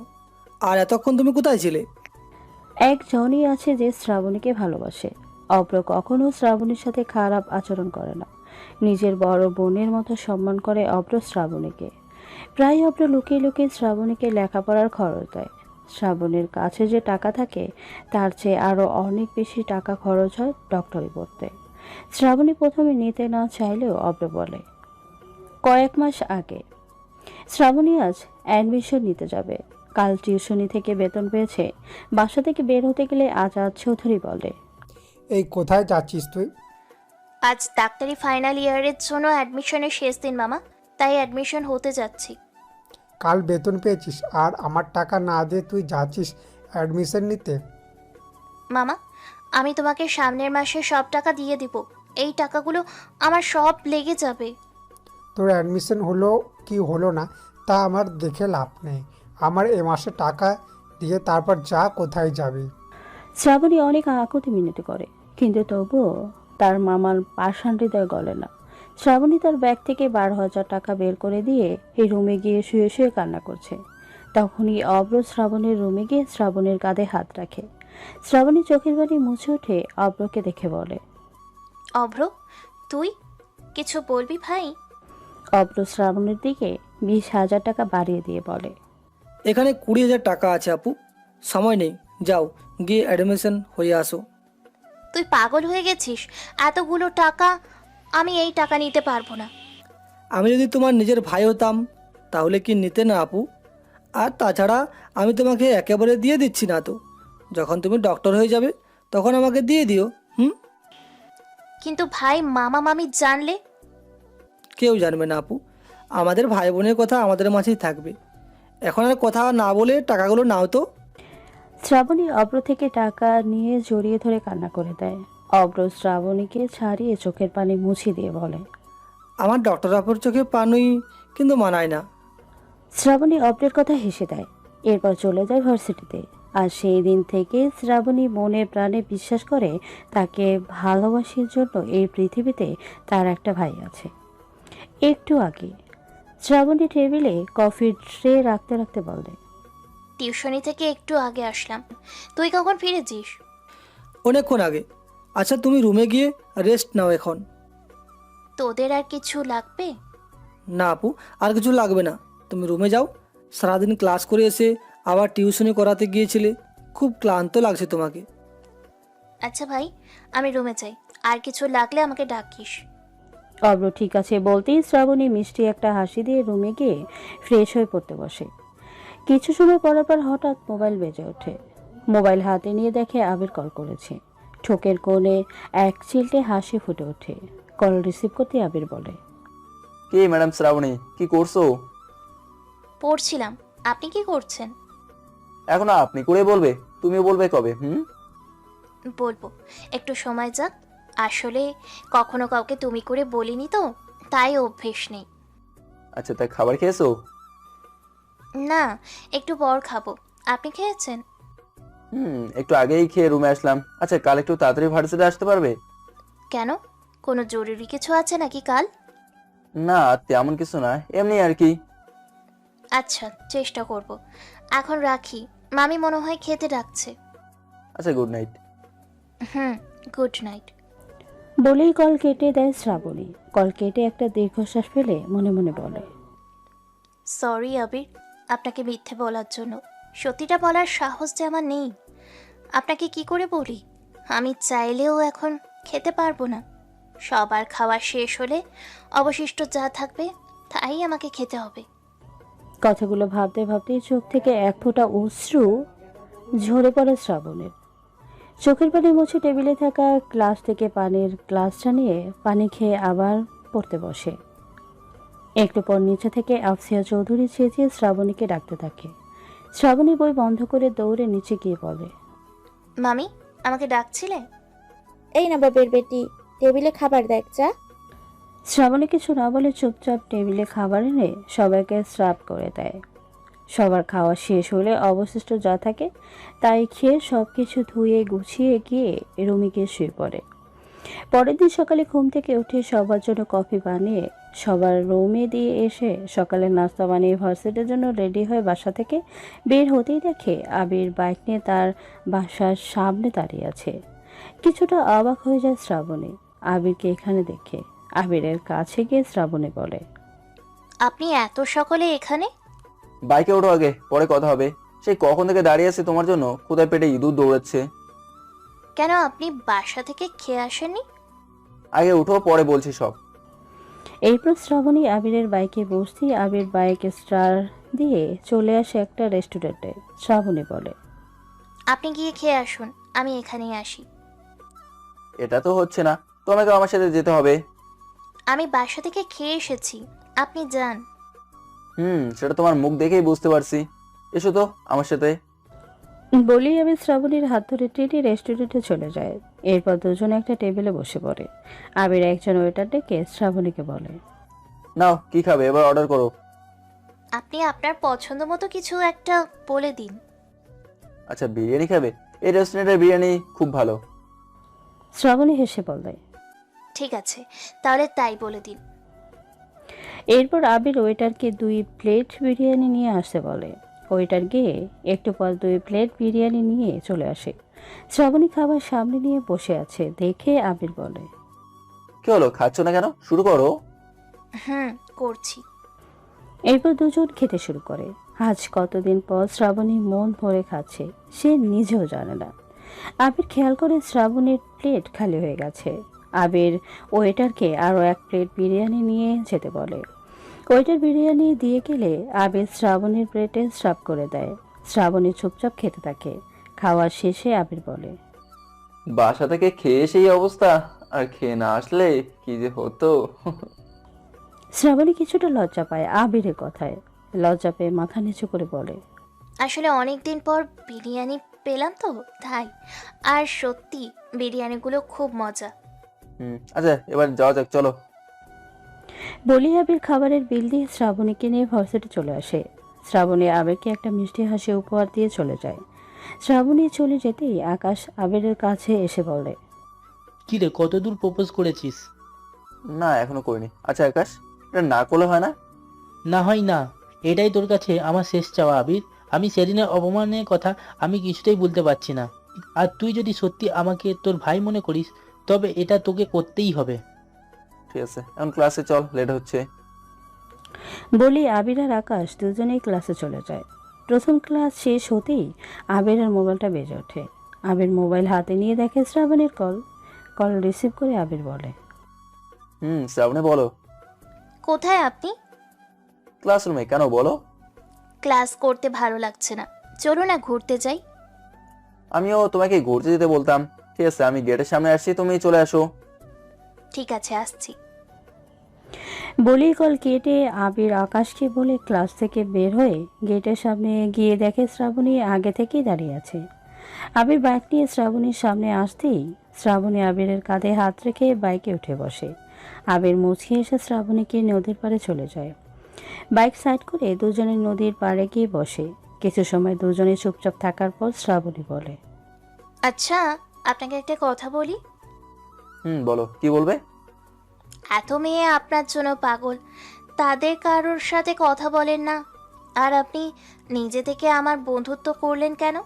আর এতক্ষণ তুমি কোথায় ছিলে? একজনই আছে যে শ্রাবণীকে ভালোবাসে। অভ্র কখনো শ্রাবণীর সাথে খারাপ আচরণ করে না। নিজের বড় বোনের মতো সম্মান করে অভ্র শ্রাবণীকে। প্রায় অভ্র লুকিয়ে লুকিয়ে শ্রাবণীকে লেখাপড়ার খরচ দেয়। শ্রাবণীর কাছে যে টাকা থাকে তার চেয়ে আরও অনেক বেশি টাকা খরচ হয় ডক্টরি পড়তে। শ্রাবণী প্রথমে নিতে না চাইলেও অভ্র বলে। কয়েক মাস আগে শ্রাবণী আজ অ্যাডমিশন নিতে যাবে। কাল টিউশনি থেকে বেতন পেয়েছে। বাসা থেকে বের হতে গেলে আজাদ চৌধুরী বলে, এই কোথায় যাচ্ছিস তুই? আজ ডাক্তারি ফাইনাল ইয়ারের জন্য অ্যাডমিশনের শেষ দিন মামা, তাই অ্যাডমিশন হতে যাচ্ছি। কাল বেতন পেয়েছিস আর আমার টাকা না দিয়ে তুই যাচ্ছিস অ্যাডমিশন নিতে? মামা, আমি তোমাকে সামনের মাসে সব টাকা দিয়ে দিব। এই টাকাগুলো আমার সব লেগে যাবে। তোর অ্যাডমিশন হলো কি হলো না তা আমার দেখে লাভ নেই। আমার এ মাসে টাকা দিয়ে তারপর যা কোথায় যাবি। শ্রাবণী অনেক আকুতি মিনতি করে, কিন্তু তবুও তার মামার পাষাণ হৃদয় গলে না। শ্রাবণী তার ব্যাগ থেকে 12,000 টাকা বের করে দিয়ে এই রুমে গিয়ে শুয়ে শুয়ে কান্না করছে। তখনই অব্র শ্রাবণীর রুমে গিয়ে শ্রাবণীর কাঁধে হাত রাখে। শ্রাবণী চোখের পানি মুছে উঠে অব্রকে দেখে বলে, অভ্র, তুই কিছু বলবি ভাই? অব্র শ্রাবণীর দিকে 20,000 টাকা বাড়িয়ে দিয়ে বলে, এখানে 20,000 টাকা আছে আপু, সময় নেই, যাও গিয়ে অ্যাডমিশন হয়ে আসো। তুই পাগল হয়ে গেছিস? এতগুলো টাকা আমি এই টাকা নিতে পারবো না। আমি যদি তোমার নিজের ভাই হতাম তাহলে কি নিতে না আপু? আর তাছাড়া আমি তোমাকে একেবারে দিয়ে দিচ্ছি না তো, যখন তুমি ডক্টর হয়ে যাবে তখন আমাকে দিয়ে দিও। কিন্তু ভাই, মামা মামি জানলে? কেউ জানবে না আপু, আমাদের ভাই বোনের কথা আমাদের মাঝেই থাকবে। এখন আর কথা না বলে টাকাগুলো নাও তো। শ্রাবণী অব্র থেকে টাকা নিয়ে জড়িয়ে ধরে কান্না করে দেয়। অব্র শ্রাবণীকে ছাড়িয়ে চোখের পানি মুছে দিয়ে বলে, আমার ডক্টর আপুর চোখে পানি কিন্তু মানায় না। শ্রাবণী অব্রের কথা হেসে দেয়। এরপর চলে যায় ভার্সিটিতে। আর সেই দিন থেকে শ্রাবণী মনে প্রাণে বিশ্বাস করে তাকে ভালোবাসার জন্য এই পৃথিবীতে তার একটা ভাই আছে। একটু আগে শ্রাবণী টেবিলে কফির ট্রে রাখতে রাখতে বলে, টিউশনি থেকে একটু আগে আসলাম। তুই কখন ফিরেছিস? অনেকক্ষণ আগে। আচ্ছা তুমি রুমে গিয়ে রেস্ট নাও এখন। তোদের আর কিছু লাগবে? না আপু, আর কিছু লাগবে না, তুমি রুমে যাও। সারাদিন ক্লাস করে এসে আবার টিউশনি করাতে গিয়েছিলে, খুব ক্লান্ত লাগছে তোমাকে। আচ্ছা ভাই, আমি রুমে যাই, আর কিছু লাগলে আমাকে ডাকিস। অব্র ঠিক আছে বলতেই শ্রাবণী মিষ্টি একটা হাসি দিয়ে রুমে গিয়ে ফ্রেশ হয়ে পড়তে বসে। কিছু সময় পর হঠাৎ মোবাইল বেজে ওঠে। মোবাইল হাতে নিয়ে দেখে আবির কল করেছে। ঠোকের কোণে এক চিলটে হাসি ফুটে ওঠে। কল রিসিভ করতে আবির বলে, কে ম্যাডাম শ্রাবণী, কি করছো? পড়ছিলাম। আপনি কি করছেন? এখন আপনি করে বলবে, তুমি বলবে কবে? বলবো, একটু সময় যাক। আসলে কখনো কাউকে তুমি করে বলিনি তো, তাই অভ্যেস নেই। আচ্ছা, তাই খাবার খেয়েছো? না, একটু পর খাবো। আপনি খেয়েছেন? একটু আগেই খেয়ে রুমে আসলাম। আচ্ছা, কাল একটু তাড়াতাড়ি ভার্সিটি আসতে পারবে? কেন, কোনো জরুরি কিছু আছে নাকি কাল? না, তেমন কিছু না, এমনি আর কি। আচ্ছা, চেষ্টা করব। এখন রাখি, মামি মনে হয় খেতে ডাকছে। আচ্ছা, গুড নাইট। Good night. বলেই কল কেটে দেয় শ্রাবণী। কল কেটে একটা দীর্ঘশ্বাস ফেলে মনে মনে বলে, সরি আবির, আপনাকে মিথ্যে বলার জন্য। সত্যিটা বলার সাহস যে আমার নেই। আপনাকে কি করে বলি? আমি চাইলেও এখন খেতে পারবো না। সবার খাওয়া শেষ হলে অবশিষ্ট যা থাকবে তাই আমাকে খেতে হবে। কথাগুলো ভাবতে ভাবতে চোখ থেকে এক ফোঁটা অশ্রু ঝরে পড়ে শ্রাবণের। চোখের পানি মুছে টেবিলে থাকা গ্লাস থেকে পানির গ্লাসটা নিয়ে পানি খেয়ে আবার পড়তে বসে। একটু পর নিচে থেকে আফসিয়া চৌধুরী চেঁচিয়ে শ্রাবণীকে ডাকতে থাকে। শ্রাবণী বই বন্ধ করে দৌড়ে নিচে গিয়ে বলে, মামি, আমাকে ডাকছিলে? এই না বাবের বেটি, টেবিলে খাবার দেখ যা। শ্রাবণী কিছু না বলে চুপচাপ টেবিলে খাবার এনে সবাইকে সার্ভ করে দেয়। সবার খাওয়া শেষ হলে অবশিষ্ট যা থাকে তাই খেয়ে সব কিছু ধুয়ে গুছিয়ে গিয়ে রুমে গিয়ে শুয়ে পড়ে। পরের দিন সকালে ঘুম থেকে উঠে সবার জন্য কফি বানিয়ে সবার রুমে দিয়ে এসে সকালে নাস্তা বানিয়ে ভার্সিটির জন্য রেডি হয়ে বাসা থেকে বের হতেই দেখে আবির বাইক নিয়ে তার বাসার সামনে দাঁড়িয়ে আছে। কিছুটা অবাক হয়ে যায় শ্রাবণী আবিরকে এখানে দেখে। আবিরের কাছে গিয়ে শ্রাবণী বলে, আপনি এত সকালে এখানে? বাইকে ওঠো আগে, পরে কথা হবে। সেই কখন থেকে দাঁড়িয়ে আছে তোমার জন্য, ক্ষুধায় পেটে ইঁদুর দৌড়াচ্ছে। কেন, আপনি বাসা থেকে খেয়ে আসেননি? আগে উঠো, পরে বলছি সব। এরপর শ্রাবণী আবিরের বাইকে বসতেই আবির বাইক স্টার দিয়ে চলে আসে একটা রেস্টুরেন্টে। শ্রাবণী বলে, আপনি গিয়ে খেয়ে আসুন, আমি এখানেই আসি। এটা তো হচ্ছে না, তোমাকে আমার সাথে যেতে হবে। আমি বাসা থেকে খেয়ে এসেছি, আপনি যান। সেটা তোমার মুখ দেখেই বুঝতে পারছি। এসো তো আমার সাথে। বলেই আবির শ্রাবণীর হাত ধরে টেনে রেস্টুরেন্টে চলে যায়। এরপর দুজনে একটা টেবিলে বসে পড়ে। আবির একজন ওয়েটার ডেকে শ্রাবণীকে বলে, নাও কি খাবে এবার অর্ডার করো। আপনি আপনার পছন্দ মতো কিছু একটা বলে দিন। আচ্ছা বিরিয়ানি খাবে? এই রেস্টুরেন্টের বিরিয়ানি খুব ভালো। শ্রাবণী হেসে বলে। ঠিক আছে, তাহলে তাই বলে দিন। এরপর আবির ওয়েটারকে 2 প্লেট বিরিয়ানি নিয়ে আসতে বলে। ওয়েটার গিয়ে একটু পর 2 প্লেট বিরিয়ানি নিয়ে চলে আসে। শ্রাবণী খাবার সামনে নিয়ে বসে আছে দেখে আবির বলে, কি হলো, খাচ্ছ না কেন? শুরু করো। করছি। এরপর দুজন খেতে শুরু করে। আজ কতদিন পর শ্রাবণী মন ভরে খাচ্ছে, সে নিজেও জানে না। আবির খেয়াল করে শ্রাবণীর প্লেট খালি হয়ে গেছে। আবির ওয়েটারকে আরও 1 প্লেট বিরিয়ানি নিয়ে যেতে বলে। ওয়েটার বিরিয়ানি দিয়ে গেলে আবির শ্রাবণীর প্লেটে সার্ভ করে দেয়। শ্রাবণী চুপচাপ খেতে থাকে। খাওয়ার শেষে আবির বলে, বাসা থেকে খেয়ে সেই অবস্থা, আর খেয়ে না আসলে কি যে হতো। শ্রাবণী কিছুটা লজ্জা পায় আবিরের কথায়। লজ্জা পেয়ে মাথা নিচু করে বলে, আসলে অনেক দিন পর বিরিয়ানি পেলাম তো তাই। আর সত্যি বিরিয়ানিগুলো খুব মজা। আচ্ছা এবার যাওয়া যাক, চলো। বলি আবির খাবারের বিল দিয়ে শ্রাবণীকে নিয়ে ভার্সিটি চলে আসে। শ্রাবণী আবিরকে একটা মিষ্টি হাসি উপহার দিয়ে চলে যায়। শ্রাবণী চলে যেতেই আকাশ আবিরের কাছে এসে বলে, কি রে, কতদূর প্রপোজ করেছিস? না এখনো করিনি। আচ্ছা আকাশ, এটা না করলে হয় না? না হয় না, এটাই তোর কাছে আমার শেষ চাওয়া আবির। আমি সেদিনের অপমানের কথা আমি কিছুতেই বলতে পারছি না। আর তুই যদি সত্যি আমাকে তোর ভাই মনে করিস তবে এটা তোকে করতেই হবে। ঠিক আছে, এখন ক্লাসে চল, লেট হচ্ছে। বলি আবির আর আকাশ দুজনেই ক্লাসে চলে যায়। প্রথম ক্লাস শেষ হতেই আবিরের মোবাইলটা বেজে ওঠে। আবির মোবাইল হাতে নিয়ে দেখে শ্রাবণীর কল রিসিভ করে আবির বলে, শ্রাবণী বলো। কোথায় আপনি? ক্লাসরুমে। কেন বলো? ক্লাস করতে ভালো লাগছে না, চলো না ঘুরতে যাই। আমিও তোমাকে ঘুরতে যেতে বলতাম। ঠিক আছে, আমি গেটের সামনে আসছি, তুমি চলে আসো। ঠিক আছে, আসছি। বলি কল কেটে আবির আকাশকে বলে ক্লাস থেকে বের হয়ে গেটের সামনে গিয়ে দেখে শ্রাবণী আগে থেকেই দাঁড়িয়ে আছে। আবির বাইক নিয়ে শ্রাবণীর সামনে আসতেই শ্রাবণী আবিরের কাঁধে হাত রেখে বাইকে উঠে বসে। আবির মুচকি এসে শ্রাবণীকে নদীর পাড়ে চলে যায়। বাইক সাইড করে দুজনে নদীর পাড়ে গিয়ে বসে। কিছু সময় দুজনে চুপচাপ থাকার পর শ্রাবণী বলে, আচ্ছা, আপনাকে একটা কথা বলি। বলো, কি বলবে? এত মেয়ে আপনার জন্য পাগল, তাদের কারোর সাথে কথা বলেন না, আর আপনি নিজে থেকে আমার বন্ধুত্ব করলেন কেন?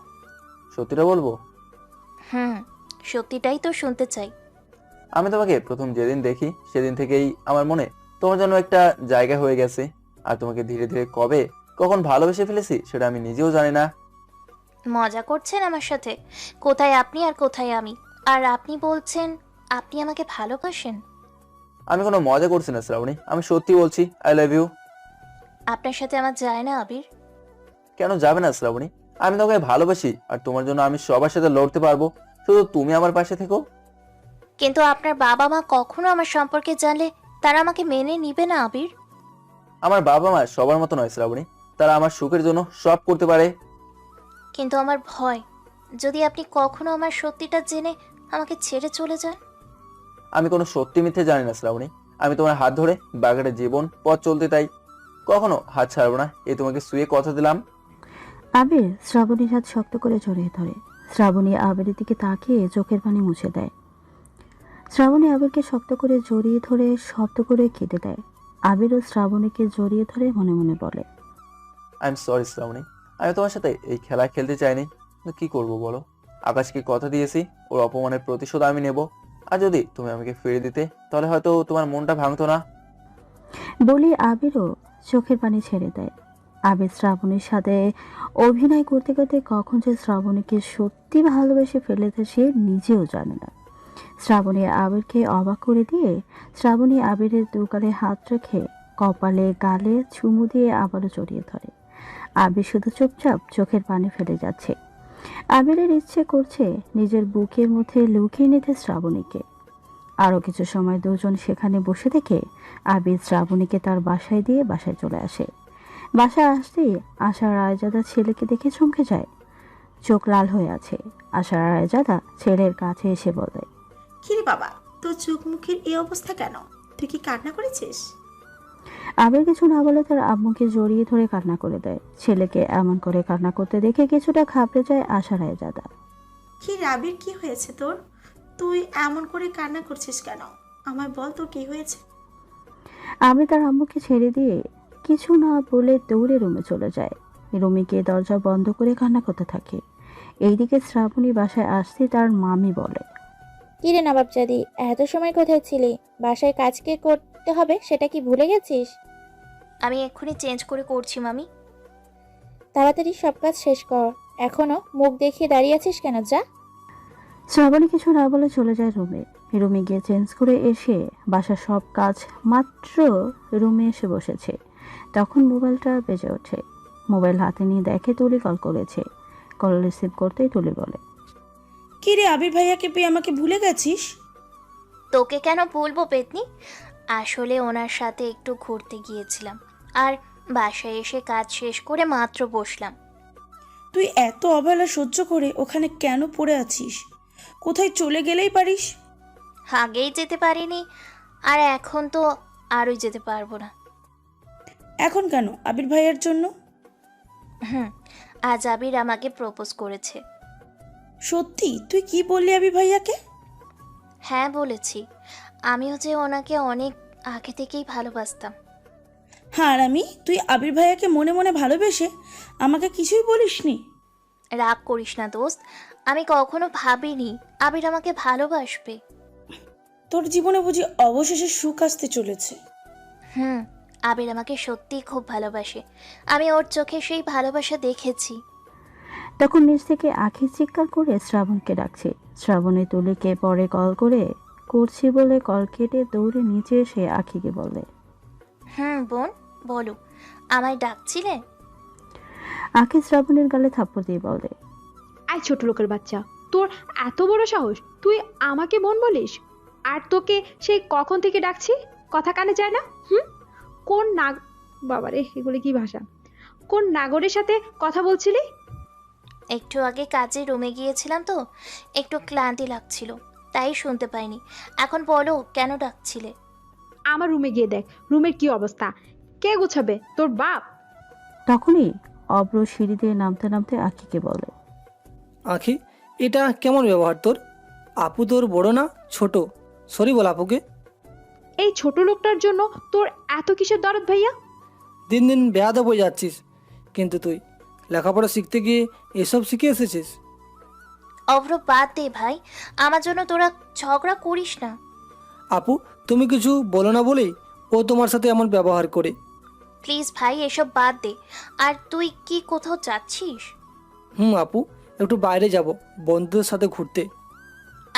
সত্যিটা বলবো? সত্যিটাই তো শুনতে চাই। আমি তোমাকে প্রথম যেদিন দেখি সেদিন থেকেই আমার মনে তোমার জন্য একটা জায়গা হয়ে গেছে। আর তোমাকে ধীরে ধীরে কখন ভালোবেসে ফেলেছি সেটা আমি নিজেও জানি না। মজা করছেন আমার সাথে? কোথায় আপনি আর কোথায় আমি? আর আপনি বলছেন আপনি আমাকে ভালোবাসেন? আমি কোনো মজা করছি না শ্রাবণী, আমি সত্যি বলছি, আই লাভ ইউ। আপনার সাথে আমার যায় না আবির। কেন যাবে না শ্রাবণী? আমি তোমাকে ভালোবাসি, আর তোমার জন্য আমি সবার সাথে লড়তে পারবো, শুধু তুমি আমার পাশে থেকো। কিন্তু আপনার বাবা মা কখনো আমার সম্পর্কে জানলে তারা আমাকে মেনে নিবে না আবির। আমার বাবা মা সবার মতো নয় শ্রাবণী, তারা আমার সুখের জন্য সব করতে পারে। কিন্তু আমার ভয়, যদি আপনি কখনো আমার সত্যিটা জেনে আমাকে ছেড়ে চলে যান। আমি কোনো সত্যি মিথ্যে জানি না শ্রাবণী, আমি তোমার হাত ধরে বাগানে জীবন পথ চলতে তাই কখনো হাত ছাড়বো না, এই তোমাকে শুয়ে কথা দিলাম। আবির শ্রাবণীর হাত শক্ত করে জড়িয়ে ধরে। শ্রাবণী আবিরের দিকে তাকিয়ে চোখের পানি মুছে দেয়। শ্রাবণী আবিরকে শক্ত করে জড়িয়ে ধরে শব্দ করে কেঁদে দেয়। আবিরও শ্রাবণীকে জড়িয়ে ধরে মনে মনে বলে, আই এম সরি শ্রাবণী, আমি তোমার সাথে এই খেলা খেলতে চাইনি, কিন্তু কি করবো বলো? আকাশকে কথা দিয়েছি, ওর অপমানের প্রতিশোধ আমি নেব। আর যদি তুমি আমাকে ফিরে দিতে তাহলে হয়তো তোমার মনটা ভাঙতো না। বলি আবিরও চোখের পানি ছেড়ে দেয়। আবির শ্রাবণীর সাথে অভিনয় করতে করতে কখন যে শ্রাবণীকে সত্যি ভালোবেসে ফেলেছে সে নিজেও জানে না। শ্রাবণী আবিরকে অবাক করে দিয়ে শ্রাবণী আবিরের দুগালে হাত রেখে কপালে গালে চুমু দিয়ে আবারও জড়িয়ে ধরে। আবির শুধু চুপচাপ চোখের পানি ফেলে যাচ্ছে। আবিরের ইচ্ছে করছে নিজের বুকের মধ্যে লুকিয়ে নিতে শ্রাবণীকে, আরও কিছু সময় দুজন সেখানে বসে থেকে আবির শ্রাবণীকে তার বাসায় দিয়ে বাসায় চলে আসে। বাসায় আসতেই আশা রায়জাদা ছেলেকে দেখে চমকে যায়। চোখ লাল হয়ে আছে। আশা রায়জাদা ছেলের কাছে এসে বলে, কিরে বাবা, তোর চোখ মুখের এই অবস্থা কেন? তুই কি কান্না করেছিস? আবির কিছু না বলে তার আম্মুকে জড়িয়ে ধরে কান্না করে দেয়। ছেলেকে এমন করে কান্না করতে দেখে কিছুটা ঘাবড়ে যায় আশা রায়জাদা। কি রাবির, কি হয়েছে তোর? তুই এমন করে কান্না করছিস কেন? আমায় বল, তোর কি হয়েছে? আবির তার আম্মুকে ছেড়ে দিয়ে কিছু না বলে দৌড়ে রুমে চলে যায়। রুমে গিয়ে দরজা বন্ধ করে কান্না করতে থাকে। এইদিকে শ্রাবণী বাসায় আসতে তার মামি বলে, কিরে নবাবজাদি, এত সময় কোথায় ছিলি? বাসায় কাজ কে করতে হবে সেটা কি ভুলে গেছিস? আমি এক্ষুনি চেঞ্জ করে করছি মামি। তাড়াতাড়ি সব কাজ শেষ কর। এখনো মুখ দেখিয়ে দাঁড়িয়ে আছিস কেন? যা। শ্রাবণী কিছু না বলে চলে যায় রুমে। রুমে গিয়ে চেঞ্জ করে এসে বাসার সব কাজ মাত্র রুমে এসে বসেছে, তখন মোবাইলটা বেজে ওঠে। মোবাইল হাতে নিয়ে দেখে তুলি কল করেছে। কল রিসিভ করতেই তুলি বলে, কি রে আবির ভাইয়াকে পেয়ে আমাকে ভুলে গেছিস? তোকে কেন বলবো পেতনি, আসলে ওনার সাথে একটু ঘুরতে গিয়েছিলাম, আর বাসায় এসে কাজ শেষ করে মাত্র বসলাম। তুই এত অবহেলা সহ্য করে ওখানে কেন পড়ে আছিস? কোথায় চলে গেলেই পারিস। আগেই যেতে পারিনি, আর এখন তো আরই যেতে পারবো না। এখন কেন? আবির ভাইয়ার জন্য? আজ আবির আমাকে প্রপোজ করেছে। সত্যি? তুই কি বললি আবির ভাইয়াকে? হ্যাঁ বলেছি, আমিও যে ওনাকে অনেক আগে থেকেই ভালোবাসতাম। হ্যাঁ, আর তুই আবির ভাইয়াকে মনে মনে ভালোবেসে আমাকে কিছুই বলিসনি? রাগ করিস না দোস্ত, আমি কখনো ভাবিনি আবির আমাকে ভালোবাসবে। তোর জীবনে বুঝি অবশেষে সুখ আসতে চলেছে। আবির আমাকে সত্যিই খুব ভালোবাসে, আমি ওর চোখে সেই ভালোবাসা দেখেছি। তখন নিচ থেকে আখি চিৎকার করে শ্রাবণকে ডাকছে। শ্রাবণী তুলিকে পরে কল করছি বলে কল কেটে দৌড়ে নিচে এসে আখিকে বলে, বোন বলো, আমায় ডাকছিলে? আখি শ্রাবণীর গালে থাপ্পড় দিয়ে বলে, আয় ছোট লোকের বাচ্চা, তোর এত বড় সাহস, তুই আমাকে বোন বলিস? আর তোকে সেই কখন থেকে ডাকছি, কথা কানে যায় না? কোন নাগ, বাবারে এগুলো কি ভাষা, কোন নাগরের সাথে কথা বলছিলি? একটু আগে কাজে রুমে গিয়েছিলাম তো, একটু ক্লান্তি লাগছিল, তাই শুনতে পাইনি। এখন বলো কেন ডাকছিলে? আমার রুমে গিয়ে দেখ রুমের কি অবস্থা। কে গোছাবে? তোর বাপ। তখনই অব্র সিঁড়ি দিয়ে নামতে নামতে আখিকে বলে, আখি, এটা কেমন ব্যবহার তোর? আপু তোর বড় না ছোট? সরি বল আপুকে। এই ছোট লোকটার জন্য তোর এত কিসের দরদ ভাইয়া? দিন দিন বেয়াদব হয়ে যাচ্ছিস, কিন্তু তুই লেখাপড়া শিখতে গিয়ে এসব শিখে এসেছিস। অভ্র বাদ দে ভাই, আমার জন্য তোরা ঝগড়া করিস না। আপু তুমি কিছু বলো না বলেই ও তোমার সাথে এমন ব্যবহার করে। প্লিজ ভাই এসব বাদ দে। আর তুই কি কোথাও যাচ্ছিস? আপু একটু বাইরে যাব, বন্ধুদের সাথে ঘুরতে।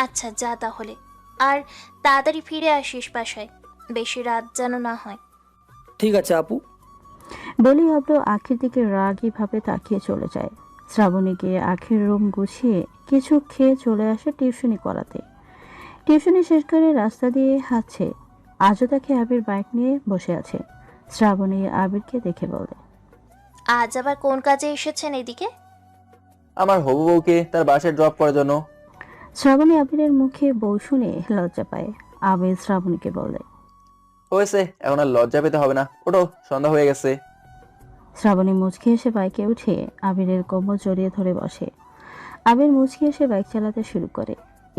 আচ্ছা যা তাহলে, আর তাড়াতাড়ি ফিরে আসিস বাসায়, বেশি রাত যেন না হয়। ঠিক আছে আপু। বলি অব্র আখির দিকে রাগীভাবে তাকিয়ে চলে যায়। শ্রাবণী গিয়ে আখির রুম গুছিয়ে কিছু খেয়ে চলে আসে টিউশনি করাতে। টিউশনি শেষ করে রাস্তা দিয়ে হাঁটছে। আজও তাকে আবির বাইক নিয়ে বসে আছে। শ্রাবণী আবিরকে দেখে বলে, আজ আবার কোন কাজে এসেছেন এদিকে? আমার হবু বউকে তার বাসায় ড্রপ করার জন্য। শ্রাবণী আবিরের মুখে বউ শুনে লজ্জা পায়। আবির শ্রাবণীকে বলে, হয়েছে, এখন আর লজ্জা পেতে হবে না, ওঠো, সন্ধ্যা হয়ে গেছে। শ্রাবণী মুচকি এসে বাইকে উঠে আবিরের কোমর জড়িয়ে ধরে বসে। আবির মুচকি এসে বাইক চালাতে শুরু করে।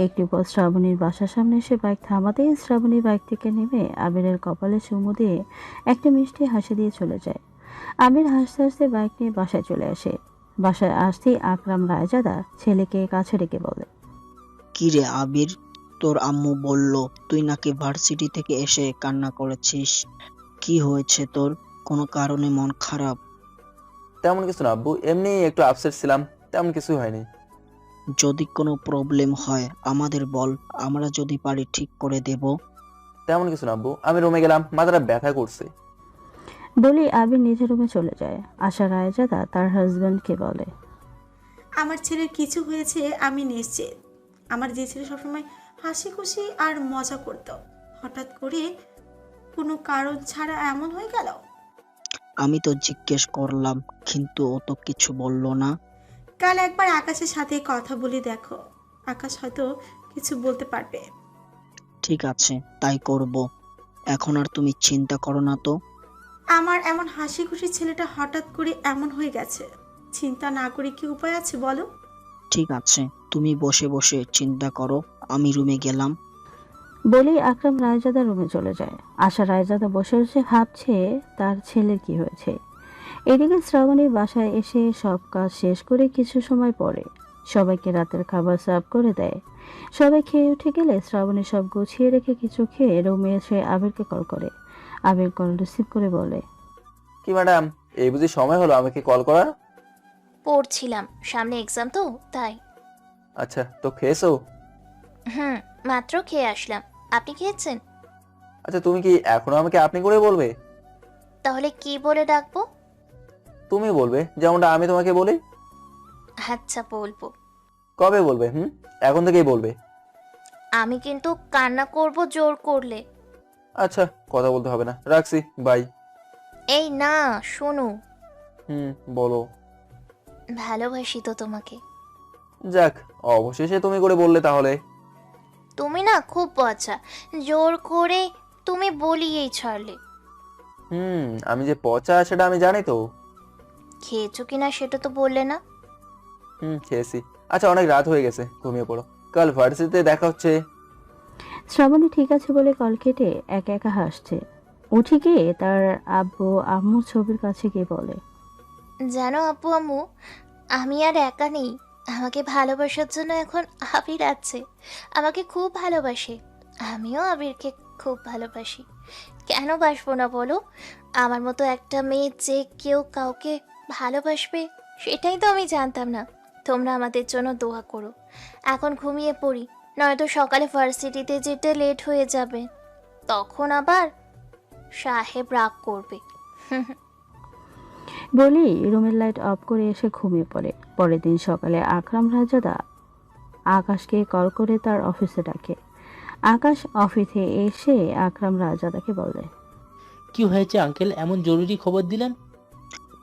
একটু পর শ্রাবণীর বাসার সামনে এসে বাইক থামাতেই শ্রাবণী বাইক থেকে নেমে আবিরের কপালে চুমু দিয়ে একটা মিষ্টি হাসি দিয়ে চলে যায়। আবির হাসতে হাসতে বাইক নিয়ে বাসায় চলে আসে। বাসায় আসতেই আকরাম রায়জাদা ছেলেকে কাছে ডেকে বলে, কিরে আবির, তোর আম্মু বলল তুই নাকি ভার্সিটি থেকে এসে কান্না করেছিস। কি হয়েছে তোর? কোনো কারণে মন খারাপ? তেমন কিছু না আব্বু, এমনি একটু আপসেট ছিলাম, তেমন কিছু হয়নি। যদি কোনো প্রবলেম হয় আমাদের বল, আমরা যদি পারি ঠিক করে দেব। তেমন কিছু না আব্বু, আমি রুমে গেলাম, মাথাটা ব্যথা করছে। বলি আবির নিজের রুমে চলে যায়। আশা রায়জাদা তার হাজব্যান্ডকে বলে, আমার ছেলের কিছু হয়েছে আমি নিশ্চিত। আমার যে ছেলে সবসময় হাসি খুশি আর মজা করতো, হঠাৎ করে কোনো কারণ ছাড়া এমন হয়ে গেল। আমি তো জিজ্ঞেস করলাম, কিন্তু ও তো কিছু বললো না। কাল একবার আকাশের সাথে কথা বলে দেখো, আকাশ হয়তো কিছু বলতে পারবে। ঠিক আছে, তাই করব। এখন আর তুমি চিন্তা করো না তো। আমার এমন হাসি খুশি ছেলেটা হঠাৎ করে এমন হয়ে গেছে, চিন্তা না করে কি উপায় আছে বলো? ঠিক আছে, তুমি বসে বসে চিন্তা করো, আমি রুমে গেলাম। বলেই আকরাম রায়জাদা রুমে চলে যায়। আশা রায়জাদা বসে বসে ভাবছে তার ছেলের কি হয়েছে। এদিকে শ্রাবণী বাসায় এসে সব কাজ শেষ করে কিছু সময় পরে সবাইকে রাতের খাবার সার্ভ করে দেয়। সবাই খেয়ে উঠে গেলে শ্রাবণী সব গুছিয়ে রেখে কিছু খেয়ে রুমে এসে আবিরকে কল করে। আবির কল রিসিভ করে বলে, কি ম্যাডাম, এই বুঝি সময় হলো আমাকে কল করার? পড়ছিলাম, সামনে এক্সাম তো তাই। আচ্ছা, তো খেয়েছো? মাত্র খেয়ে আসলাম। আপনি খেয়েছেন? আচ্ছা, তুমি কি এখনো আমাকে আপনি করে বলবে? তাহলে কি বলে ডাকবো? তুমি বলবে, যেমনটা আমি তোমাকে বলি। আচ্ছা বলবো। কবে বলবে? এখন থেকেই বলবে। আমি কিন্তু কান্না করব জোর করলে। আচ্ছা, কথা বলতে হবে না, রাখছি, বাই। এই না, শোনো। বলো। ভালোবাসি তো তোমাকে। যাক, অবশেষে তুমি করে বললে তাহলে। তুমি না খুব পচা, জোর করে তুমি বলিয়েই ছাড়লে। আমি যে পচা সেটা আমি জানি তো। খেয়েছো কিনা সেটা তো বললে না। খেয়েছি। আচ্ছা, অনেক রাত হয়ে গেছে, ঘুমিয়ে পড়ো, কাল ভার্সিটিতে দেখা হচ্ছে। শ্রাবণী ঠিক আছে বলে কল কেটে একা একা হাসছে। উঠে গিয়ে তার আব্বু আম্মুর ছবির কাছে গিয়ে বলে, জানো আব্বু আম্মু, আমি আর একা নেই। আমাকে ভালোবাসার জন্য এখন আবির আছে। আমাকে খুব ভালোবাসে। আমিও আবিরকে খুব ভালোবাসি। কেন বাসবো না বলো? আমার মতো একটা মেয়ে যে কেউ কাউকে ভালোবাসবে সেটাই তো আমি জানতাম না। তোমরা আমাদের জন্য দোয়া করো। এখন ঘুমিয়ে পড়ি, নয়তো সকালে ভার্সিটিতে যেতে লেট হয়ে যাবে। তখন আবার সাহেব রাগ করবে। বলেই রুমের লাইট অফ করে এসে ঘুমিয়ে পড়ে। পরের দিন সকালে আকরাম রায়জাদা আকাশকে কল করে তার অফিসে ডাকে। আকাশ অফিসে এসে আকরাম রায়জাদাকে বলে, কি হয়েছে আঙ্কেল, এমন জরুরি খবর দিলেন?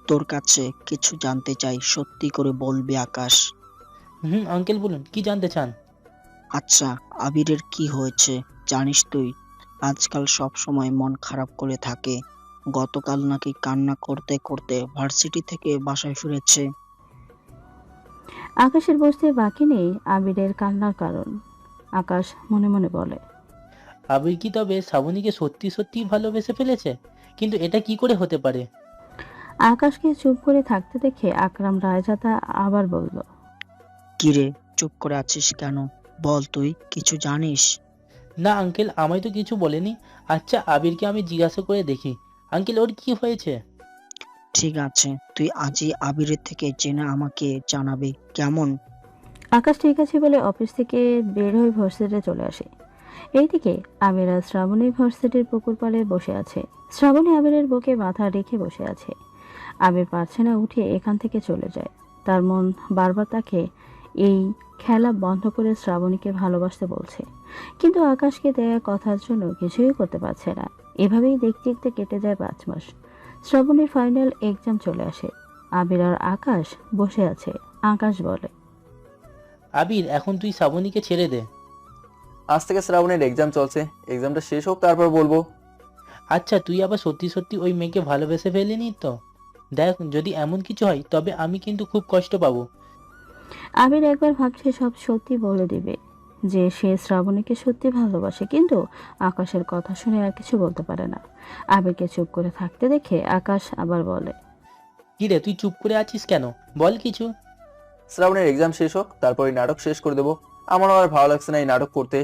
তোর কাছে কিছু জানতে চাই, সত্যি করে বলবি আকাশ? আঙ্কেল বলুন, কি জানতে চান? আচ্ছা, আবিরের কি হয়েছে জানিস তুই? আজকাল সব সময় মন খারাপ করে থাকে। গতকাল নাকি কান্না করতে করতে ভার্সিটি থেকে বাসায় ফিরেছে। আকাশের বুঝতে বাকি নেই আবিরের কান্নার কারণ। আকাশ মনে মনে বলে, আবির কি তবে শ্রাবণীকে সত্যি সত্যি ভালোবেসে ফেলেছে? কিন্তু এটা কি করে হতে পারে? আকাশকে চুপ করে থাকতে দেখে আকরাম রায়জাদা আবার বলল, কিরে, চুপ করে আছিস কেন? বল, তুই কিছু জানিস? না আঙ্কেল, আমায় তো কিছু বলেনি। আচ্ছা, আবিরকে আমি জিজ্ঞাসা করে দেখি। আঙ্কেল, ওর কি হয়েছে? ঠিক আছে, তুই আজই আবিরের থেকে জেনে আমাকে জানাবে, কেমন? আকাশ ঠিক আছে বলে অফিস থেকে বের হয়ে ভার্সিটিতে চলে আসে। এইদিকে আবির আর শ্রাবণী ভার্সিটির পুকুর পাড়ে বসে আছে। শ্রাবণী আবিরের বুকে মাথা রেখে বসে আছে। আবির পারছে না উঠে এখান থেকে চলে যায়। তার মন বারবার তাকে এই খেলা বন্ধ করে শ্রাবণীকে ভালোবাসতে বলছে, কিন্তু আকাশকে দেয়া কথার জন্য কিছুই করতে পারছে না। এভাবেই দেখতে দেখতে কেটে যায় 5 মাস। শ্রাবণীর ফাইনাল এক্সাম চলে আসে। আবির আর আকাশ বসে আছে। আকাশ বলে, আবির, এখন তুই শ্রাবণীকে ছেড়ে দে। আজ থেকে শ্রাবণের এক্সাম চলছে, এক্সামটা শেষ হোক তারপর বলবো। আচ্ছা, তুই আবার সত্যি সত্যি ওই মেয়েকে ভালোবেসে ফেলিনি তো? দেখ, যদি এমন কিছু হয় তবে আমি কিন্তু খুব কষ্ট পাবো। আবির একবার ভাবছে সব সত্যি বলে দিবে যে সে শ্রাবণীকে সত্যি ভালোবাসে, কিন্তু আকাশের কথা শুনে আর কিছু বলতে পারে না। আবিরকে চুপ করে থাকতে দেখে আকাশ আবার বলে, কিরে, তুই চুপ করে আছিস কেন? বল কিছু। শ্রাবণের এক্সাম শেষ হোক তারপর এই নাটক শেষ করে দেবো। আমার আর ভালো লাগছে না এই নাটক করতে।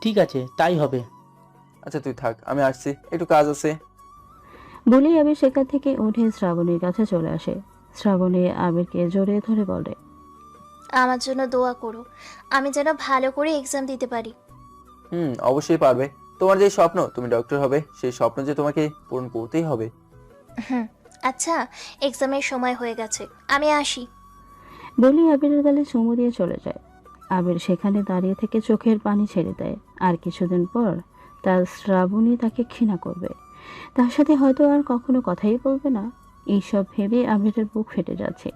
ঠিক আছে, তাই হবে। আচ্ছা, তুই থাক, আমি আসছি, একটু কাজ আছে। বলেই আবির সেখান থেকে উঠে শ্রাবণীর কাছে চলে আসে। শ্রাবণী আবিরকে জড়িয়ে ধরে বলে, আমার জন্য দোয়া করো, আমি যেন ভালো করে এক্সাম দিতে পারি। অবশ্যই পারবে। তোমার যে স্বপ্ন তুমি ডক্টর হবে, সেই স্বপ্ন যে তোমাকে পূরণ করতেই হবে। আচ্ছা, এক্সামের সময় হয়ে গেছে, আমি আসি। বলেই আবিরের গালে চুমু দিয়ে চলে যায়। আবির সেখানে দাঁড়িয়ে থেকে চোখের পানি ছেড়ে দেয়। আর কিছুদিন পর তার শ্রাবণী তাকে ঘৃণা করবে, তার সাথে হয়তো আর কখনো কথাই বলবে না। এইসব ভেবে আবিরের বুক ফেটে যাচ্ছে।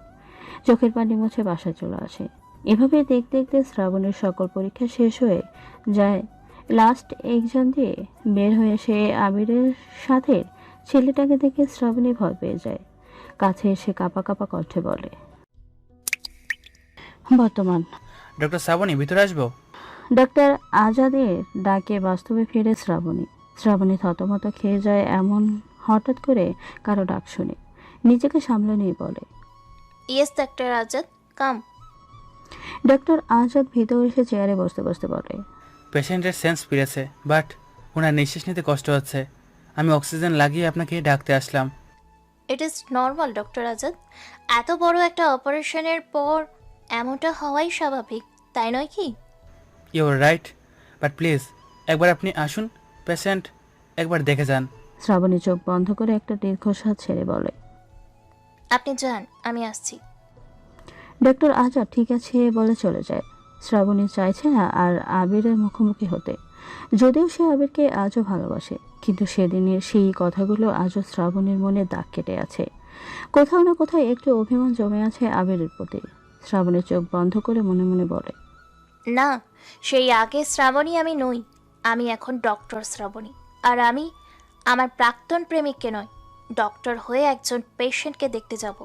চোখের পানি মুছে বাসায় চলে আসে। এভাবে দেখতে দেখতে শ্রাবণের সকল পরীক্ষা শেষ হয়ে যায়। লাস্ট এক্সাম দিয়ে বের হয়ে সে আবিরের সাথে ছেলেটাকে দেখে শ্রাবণী ভয় পেয়ে যায়। কাছে এসে কাঁপা কাঁপা কণ্ঠে বলে, বর্তমান। ডক্টর শ্রাবণী, ভিতরে আসবো? ডাক্তার আজাদের ডাকে বাস্তবে ফিরে শ্রাবণী। শ্রাবণী থতমত খেয়ে যায় এমন হঠাৎ করে কারো ডাক শুনে। নিজেকে সামলে নিয়ে বলে, ইয়েস ডাক্তার আজাদ, কাম। ডাক্তার আজাদ ভিতরে এসে চেয়ারে বসতে বসতে বলে, পেশেন্টের সেন্স ফিরেছে, বাট ওনার নিঃশ্বাস নিতে কষ্ট হচ্ছে। আমি অক্সিজেন লাগিয়ে আপনাকে ডাকতে আসলাম। It is normal doctor Azad, এত বড় একটা অপারেশনের পর এমনটা হওয়াই স্বাভাবিক, তাই নয় কি? You are right, but please একবার আপনি আসুন, পেশেন্ট একবার দেখে যান। শ্রাবণী চোখ বন্ধ করে একটা দীর্ঘশ্বাস ছেড়ে বলে, আপনি যান, আমি আসছি। ডাক্তার আজাদ ঠিক আছে বলে চলে যায়। শ্রাবণী চাইছে না আর আবিরের মুখোমুখি হতে, যদিও সে আবিরকে আজও ভালোবাসে, কিন্তু সেদিনের সেই কথাগুলো আজও শ্রাবণীর মনে দাগ কেটে আছে। কোথাও না কোথাও একটু অভিমান জমে আছে আবিরের প্রতি। শ্রাবণী চোখ বন্ধ করে মনে মনে বলে, না, সেই আগে শ্রাবণী আমি নই, আমি এখন ডক্টর শ্রাবণী। আর আমি আমার প্রাক্তন প্রেমিককে নয়, ডক্টর হয়ে একজন পেশেন্টকে দেখতে যাব।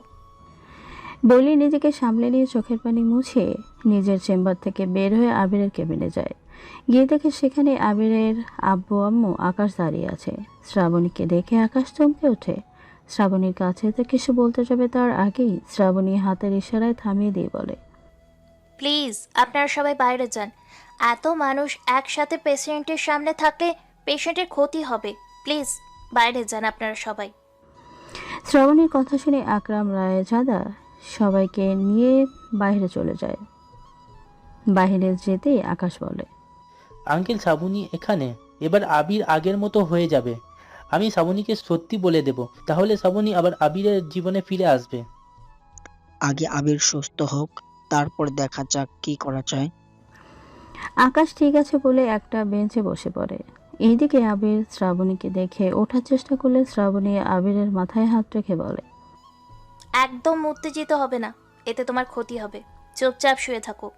বলি নিজেকে সামলে নিয়ে চোখের পানি মুছে নিজের চেম্বার থেকে বের হয়ে আবিরের কেবিনে যায়। গিয়ে দেখে সেখানে আবিরের আব্বু আম্মু আকাশ দাঁড়িয়ে আছে। শ্রাবণীকে দেখে আকাশ চমকে ওঠে। শ্রাবণীর কাছে তো কিছু বলতে যাবে তার আগেই শ্রাবণী হাতের ইশারায় থামিয়ে দিয়ে বলে, প্লিজ আপনারা সবাই বাইরে যান, এত মানুষ একসাথে পেশেন্টের সামনে থাকলে পেশেন্টের ক্ষতি হবে, প্লিজ বাইরে যান আপনারা সবাই। শ্রাবণীর কথা শুনে আকরাম রায়জাদা সবাইকে নিয়ে বাইরে চলে যায়। বাইরে যেতেই আকাশ বলে, আঙ্কেল, শ্রাবণী এখানে। এবার আবির আগের মতো হয়ে যাবে। আমি শ্রাবণীকে সত্যি বলে দেব, তাহলে শ্রাবণী আবার আবিরের জীবনে ফিরে আসবে। আগে আবির সুস্থ হোক, তারপর দেখা যাক কি করা যায়। আকাশ ঠিক আছে বলে একটা বেঞ্চে বসে পড়ে। এইদিকে আবির শ্রাবণীকে দেখে ওঠার চেষ্টা করলে শ্রাবণী আবিরের মাথায় হাত রেখে বলে, একদম উত্তেজিত হবে না, এতে তোমার ক্ষতি হবে, চুপচাপ শুয়ে থাকো।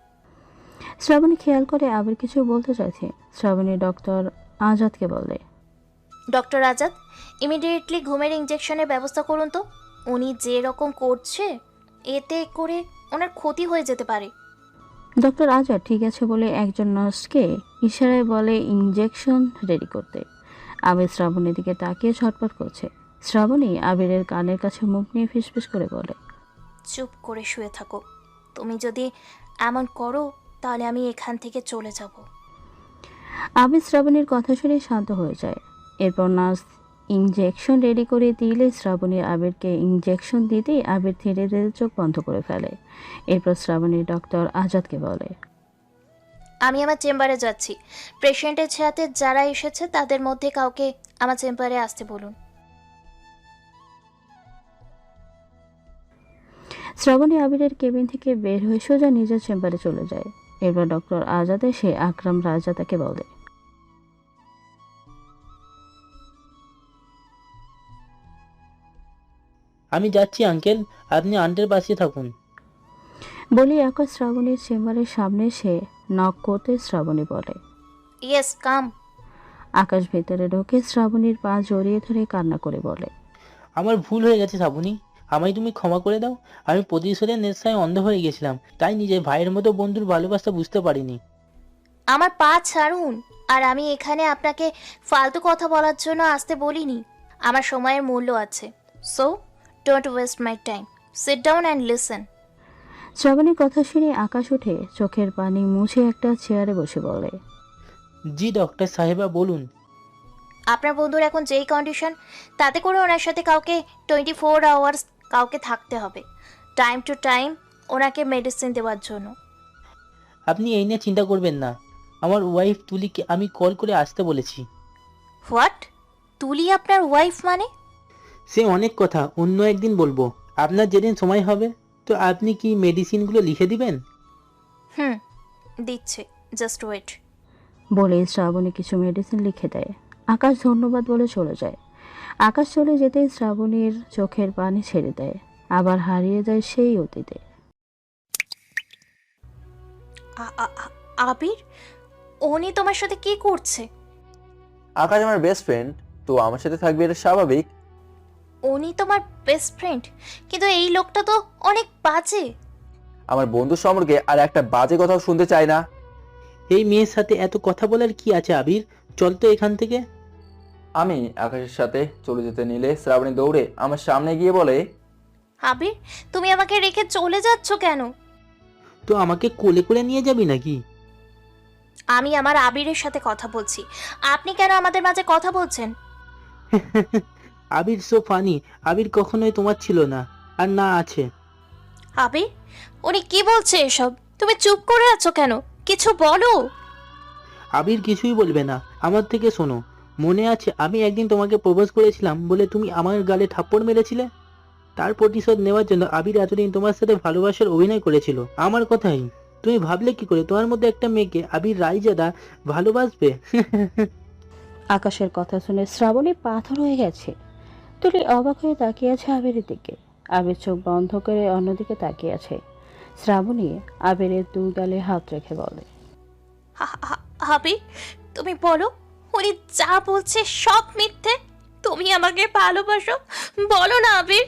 শ্রাবণী খেয়াল করে আবির কিছু বলতে চাইছে। শ্রাবণী ডক্টর আজাদকে বলে, ডক্টর আজাদ, ইমিডিয়েটলি ঘুমের ইঞ্জেকশনের ব্যবস্থা করুন তো। উনি যে রকম করছে এতে করে ওনার ক্ষতি হয়ে যেতে পারে। ডক্টর আজাদ ঠিক আছে বলে একজন নার্সকে ইশারায় বলে ইঞ্জেকশন রেডি করতে। আবির শ্রাবণীর দিকে তাকিয়ে ছটফট করছে। শ্রাবণী আবিরের কানের কাছে মুখ নিয়ে ফিসফিস করে বলে, চুপ করে শুয়ে থাকো, তুমি যদি এমন করো তাহলে আমি এখান থেকে চলে যাব। আবির শ্রাবণীর কথা শুনে শান্ত হয়ে যায়। এরপর নার্স ইঞ্জেকশন রেডি করে দিলে শ্রাবণী আবিরকে ইঞ্জেকশন দিতেই আবির ধীরে ধীরে চোখ বন্ধ করে ফেলে। এরপর শ্রাবণী ডক্টর আজাদকে বলে, আমি আমার চেম্বারে যাচ্ছি, পেশেন্টের সাথে যারা এসেছে তাদের মধ্যে কাউকে আমার চেম্বারে আসতে বলুন। শ্রাবণী আবিরের কেবিন থেকে বের হয়ে সোজা নিজের চেম্বারে চলে যায়। এরপর ডক্টর আজাদ এসে আকরাম রায়জাদাকে বলে, আমি যাচ্ছি আঙ্কেল, আপনি আন্টির পাশে থাকুন। বলি আকাশ শ্রাবণীর চেম্বারের সামনে এসে নক করতে শ্রাবণী বলে, ইয়েস, কাম। আকাশ ভেতরে ঢোকে শ্রাবণীর পা জড়িয়ে ধরে কান্না করে বলে, আমার ভুল হয়ে গেছে শ্রাবণী, আমায় তুমি ক্ষমা করে দাও। আমি প্রতিশোধের নেশায় অন্ধ হয়ে গেছিলাম, তাই নিজের ভাইয়ের মতো বন্ধুর ভালোবাসা বুঝতে পারিনি। আমার পা ছাড়ুন, আর আমি এখানে আপনাকে ফালতু কথা বলার জন্য আসতে বলিনি। আমার সময়ের মূল্য আছে, so don't waste my time, sit down and listen. শ্রাবণীর কথা শুনে আকাশ উঠে চোখের পানি মুছে একটা চেয়ারে বসে বলে, জি ডক্টর সাহেবা, বলুন। আপনার বন্ধুর এখন যেই কন্ডিশন, তাতে করে ওনার সাথে কাউকে 24 আওয়ার্স কাউকে থাকতে হবে, টাইম টু টাইম ওনাকে মেডিসিন দেওয়ার জন্য। আপনি এই নিয়ে চিন্তা করবেন না, আমার ওয়াইফ তুলিকে আমি কল করে আসতে বলেছি। হোয়াট? তুলি আপনার ওয়াইফ মানে? সে অনেক কথা অন্য একদিন বলবো, আপনার যেদিন সময় হবে। তো আপনি কি মেডিসিনগুলো লিখে দিবেন? দিচ্ছে, জাস্ট ওয়েট। বলে শ্রাবণী কিছু মেডিসিন লিখে দেয়। আকাশ ধন্যবাদ বলে চলে যায়। আকাশ চলে যেতেই শ্রাবণীর চোখের পানি ছেড়ে দেয়, আবার হারিয়ে যায় সেই অতীতে। আবির, উনি তোমার সাথে কি করছে? আকাশ আমার বেস্ট ফ্রেন্ড, তো আমার সাথে থাকবে, এটা স্বাভাবিক। উনি তোমার বেস্ট ফ্রেন্ড, কিন্তু এই লোকটা তো অনেক বাজে। আমার বন্ধু সম্পর্কে আর একটা বাজে কথাও শুনতে চাই না। এই মেয়ের সাথে এত কথা বলার কি আছে আবির? চল তো এখান থেকে। আমি আকাশের সাথে চলে যেতে নিলে শ্রাবণী দৌড়ে আমার সামনে গিয়ে বলে, আবির, তুমি আমাকে রেখে চলে যাচ্ছ কেন? তো আমাকে কোলে করে নিয়ে যাবি নাকি? আমি আমার আবিরের সাথে কথা বলছি, আপনি কেন আমাদের মাঝে কথা বলছেন? আবির সো ফানি। আবির কখনোই তোমার ছিল না, আর না আছে। আবির, উনি কি বলছে এসব? তুমি চুপ করে আছো কেন? কিছু বলো। আবির কিছুই বলবে না। আমার থেকে শোনো, মনে আছে আমি একদিন তোমাকে প্রপোজ করেছিলাম বলে তুমি আমার গালে থাপ্পড় মেরেছিলে? তার প্রতিশোধ নেওয়ার জন্য আবির এতদিন তোমার সাথে ভালোবাসার অভিনয় করেছিল আমার কথাই। তুমি ভাবলে কি করে তোমার মধ্যে একটা মেয়েকে আবির রায়জাদা ভালোবাসবে? আকাশের কথা শুনে শ্রাবণী পাথর হয়ে গেছে। তুলি অবাক হয়ে তাকিয়ে আছে আবিরের দিকে। আবির চোখ বন্ধ করে অন্যদিকে তাকিয়ে আছে। শ্রাবণী আবিরের দু গালে হাত রেখে বলে, আবির, তুমি বলো, উনি যা বলছে সব মিথ্যে? তুমি আমাকে ভালোবাসো, বলো না আবির।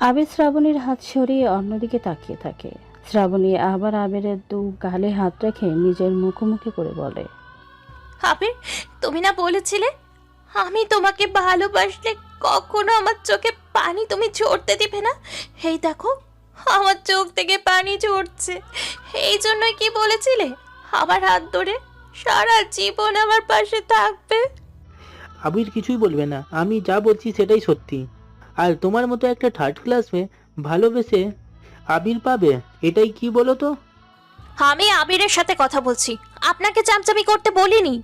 আবির শ্রাবণীর হাত সরিয়ে অন্যদিকে তাকিয়ে থাকে। শ্রাবণী আবার আবিরের দু গালে হাত রেখে নিজের মুখোমুখি করে বলে, আবির, তুমি না বলেছিলে আমি তোমাকে ভালোবাসলে কখনো আমার চোখে পানি তুমি ঝরতে দিবে না? এই দেখো, আমার চোখ থেকে পানি ঝরছে। এই জন্যই কি বলেছিলে আমার হাত ধরে সারা জীবন আমার পাশে থাকবে? আবির কিছুই বলবে না। আমি যা বলছি সেটাই সত্যি। আর তোমার মতো একটা থার্ড ক্লাস মেয়ে ভালোবেসে আবির পাবে, এটাই কি বলো তো? আমি আবিরের সাথে কথা বলছি, আপনাকে চামচামি করতে বলিনি।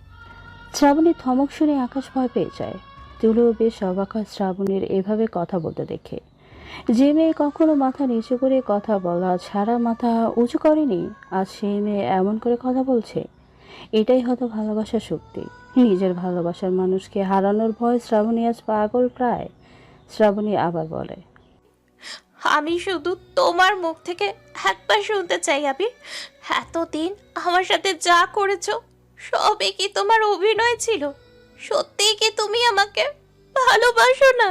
শ্রাবণী থমক শুনে আকাশ ভয় পেয়ে যায়। তুলিও বেশ অবাক হয় শ্রাবণীর এভাবে কথা বলতে দেখে। যে মেয়ে কখনো মাথা নিচু করে কথা বলা ছাড়া মাথা উঁচু করেনি, আজ সেই মেয়ে এমন করে কথা বলছে। এটাই হয়তো ভালোবাসার শক্তি। নিজের ভালোবাসার মানুষকে হারানোর ভয় শ্রাবণী আজ পাগল প্রায়। শ্রাবণী আবার বলে, আমি শুধু তোমার মুখ থেকে একবার শুনতে চাই আবির, এতদিন আমার সাথে যা করেছো সবই কি তোমার অভিনয় ছিল? সত্যিই কি তুমি আমাকে ভালোবাসো না?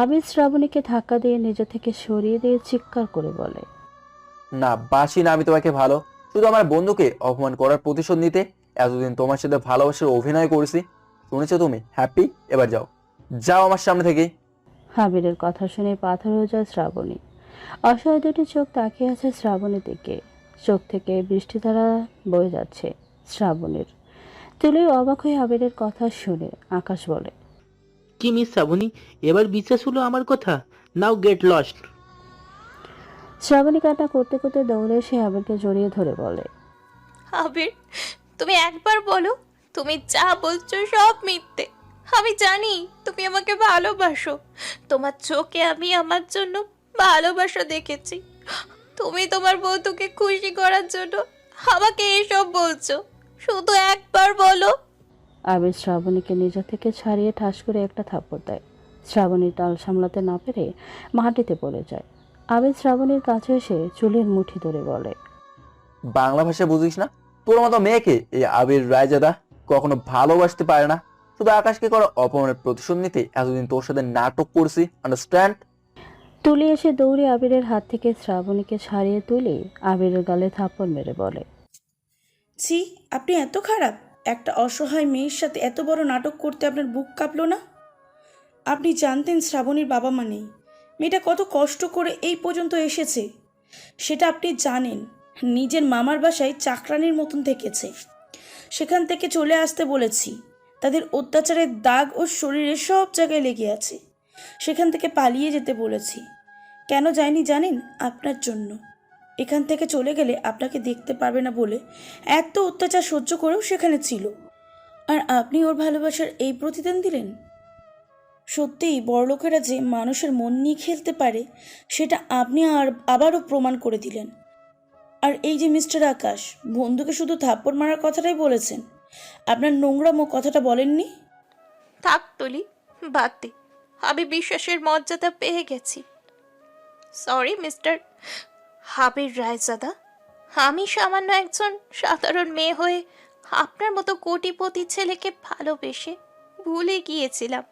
আবির শ্রাবণীকে ধাক্কা দিয়ে নিজে থেকে সরিয়ে দিয়ে চিৎকার করে বলে, না বাসি না আমি তোমাকে ভালো, শুধু আমার বন্ধুকে অপমান করার প্রতিশোধ নিতে এতদিন তোমার সাথে ভালোবাসার অভিনয় করেছি। শুনেছো তুমি? হ্যাপি? এবার যাও, যাও আমার সামনে থেকে। আবিরের কথা শুনে পাথর হয়ে যায় শ্রাবণী। অসহায় দুটি চোখ তাকিয়ে আছে শ্রাবণীর দিকে। চোখ থেকে বৃষ্টিধারা বয়ে যাচ্ছে শ্রাবণীর। তুলি অবাক হয়ে আবিরের কথা শুনে আকাশ বলে, কি মিস শ্রাবণী, এবার বিশ্বাস হলো আমার কথা? নাও গেট লস্ট। শ্রাবণী কান্না করতে করতে দৌড়ে এসে আবিরকে জড়িয়ে ধরে বলে, আবির, তুমি একবার বলো, তুমি যা বলছো সব মিথ্যে। আমি জানি তুমি আমাকে ভালোবাসো, তোমার চোখে আমি আমার জন্য ভালোবাসা দেখেছি। তুমি তোমার বন্ধুকে খুশি করার জন্য আমাকে এসব বলছো, শুধু একবার বলো। আবির শ্রাবণীকে নিজে থেকে ছাড়িয়ে ঠাস করে একটা থাপ্পড় দেয়। শ্রাবণী তাল সামলাতে না পেরে মাটিতে পড়ে যায়। আবির শ্রাবণীর কাছে এসে চুলের মুঠি ধরে বলে, বাংলা ভাষা বুঝিস না? তোর মতো মেয়েকে এই আবির রায়জাদা কখনো ভালোবাসতে পারে না। শুধু আকাশকে করা অপমানের প্রতিশোধ নিতে এতদিন তোর সাথে নাটক করছি, আন্ডারস্ট্যান্ড? তুলি এসে দৌড়ে আবিরের হাত থেকে শ্রাবণীকে ছাড়িয়ে তুলে আবিরের গালে থাপ্পড় মেরে বলে, ছি, আপনি এত খারাপ? একটা অসহায় মেয়ের সাথে এত বড় নাটক করতে আপনার বুক কাঁপলো না? আপনি জানতেন শ্রাবণীর বাবা মা নেই, মেয়েটা কত কষ্ট করে এই পর্যন্ত এসেছে, সেটা আপনি জানেন। নিজের মামার বাসায় চাকরানির মতন থেকেছে, সেখান থেকে চলে আসতে বলেছি। তাদের অত্যাচারের দাগ ও শরীরে সব জায়গায় লেগে আছে। সেখান থেকে পালিয়ে যেতে বলেছি। কেন যায়নি জানেন? আপনার জন্য। এখান থেকে চলে গেলে আপনাকে দেখতে পারবে না বলে এত অত্যাচার সহ্য করেও সেখানে ছিল। আর আপনি ওর ভালোবাসার এই প্রতিদান দিলেন। সত্যিই বড়লোকেরা যে মানুষের মন নিয়ে খেলতে পারে সেটা আপনি আবারও প্রমাণ করে দিলেন। আর এই যে মিস্টার আকাশ, বন্ধুকে শুধু থাপ্পড় মারার কথাটাই বলেছেন, আপনার নোংরামো কথাটা বলেননি। থাক তুলি, বাদ দে। আমি বিশ্বাসের মর্যাদা পেয়ে গেছি। সরি মিস্টার হাবির রায়জাদা, আমি সামান্য একজন সাধারণ মেয়ে হয়ে আপনার মতো কোটিপতি ছেলেকে ভালোবেসে ভুলে গিয়েছিলাম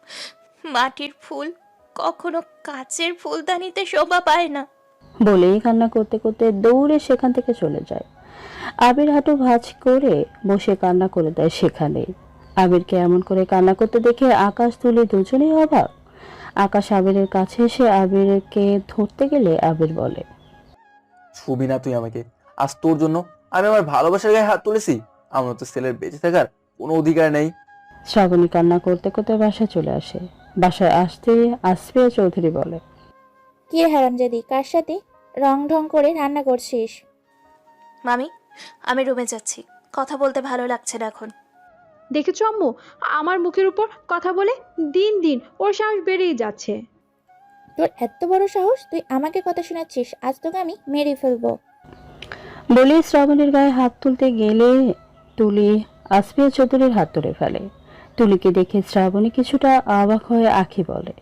মাটির ফুল কখনো কাচের ফুলদানিতে শোভা পায় না। বলেই কান্না করতে করতে দৌড়ে সেখান থেকে চলে যায়। আবির হাঁটু ভাঁজ করে বসে কান্না করে দেয় সেখানেই। আবিরকে এমন করে কান্না করতে দেখে আকাশ তুলি দুজনেই অবাক। আকাশ আবিরের কাছে এসে আবিরকে ধরতে গেলে আবির বলে, ছবি না তুই আমাকে, আজ তোর জন্য আমি আমার ভালোবাসার গায়ে হাত তুলেছি। আমার তো ছেলের বেঁচে থাকার কোনো অধিকার নেই। শ্রাবণী কান্না করতে করতে বাসায় চলে আসে। বাসায় আসতে আসফিয়া চৌধুরী বলে, কি রে হারামজাদি, কার সাথে রং ঢং করে রান্না করছিস? মামি, আমি রুমে যাচ্ছি, কথা বলতে ভালো লাগছে না এখন। দেখেছো আম্মু, আমার মুখের উপর কথা বলে দিন দিন ওর সাহস বেড়েই যাচ্ছে। তোর এত বড় সাহস, তুই আমাকে কথা শোনাচ্ছিস? আজ তোকে আমি মেরে ফেলবো। বলে শ্রাবণীর গায়ে হাত তুলতে গেলে তুলি আসফিয়া চৌধুরীর হাত ধরে ফেলে। তুলিকে দেখে শ্রাবণী কিছুটা অবাক হয়ে আঁখি বলে,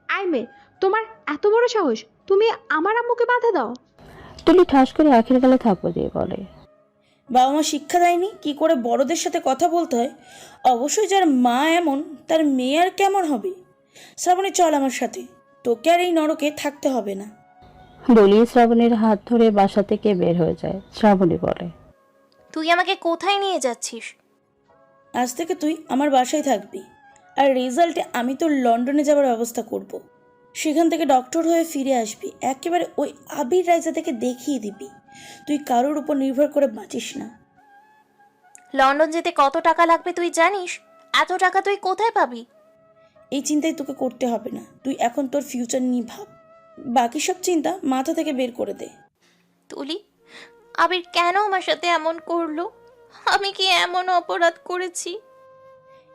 আই মেয়ে, তোমার এত বড় সাহস, তুমি আমার আম্মুকে বাধা দাও? তুলি ঠাস করে আঁখির গালে থাপ্পড় দিয়ে বলে, বাবা মা শিক্ষা দেয়নি কি করে বড়দের সাথে কথা বলতে হয়? অবশ্যই যার মা এমন, তার মেয়ে আর কেমন হবে? শ্রাবণী চল আমার সাথে, তোকে আর এই নরকে থাকতে হবে না। বলি শ্রাবণীর হাত ধরে বাসা থেকে বের হয়ে যায়। শ্রাবণী বলে, তুই আমাকে কোথায় নিয়ে যাচ্ছিস? আজ থেকে তুই আমার বাসায় থাকবি, আর রেজাল্টে আমি তোর লন্ডনে যাওয়ার ব্যবস্থা করব। সেখান থেকে ডক্টর হয়ে ফিরে আসবি, একেবারে ওই আবির রায়জাদাকে দেখিয়ে দিবি তুই কারোর উপর নির্ভর করে বাঁচিস না। লন্ডন যেতে কত টাকা লাগবে তুই জানিস? এত টাকা তুই কোথায় পাবি? এই চিন্তাই তোকে করতে হবে না, তুই এখন তোর ফিউচার নিয়ে ভাব, বাকি সব চিন্তা মাথা থেকে বের করে দে। তুলি, আবির কেন আমার সাথে এমন করলো? আমি কি এমন অপরাধ করেছি?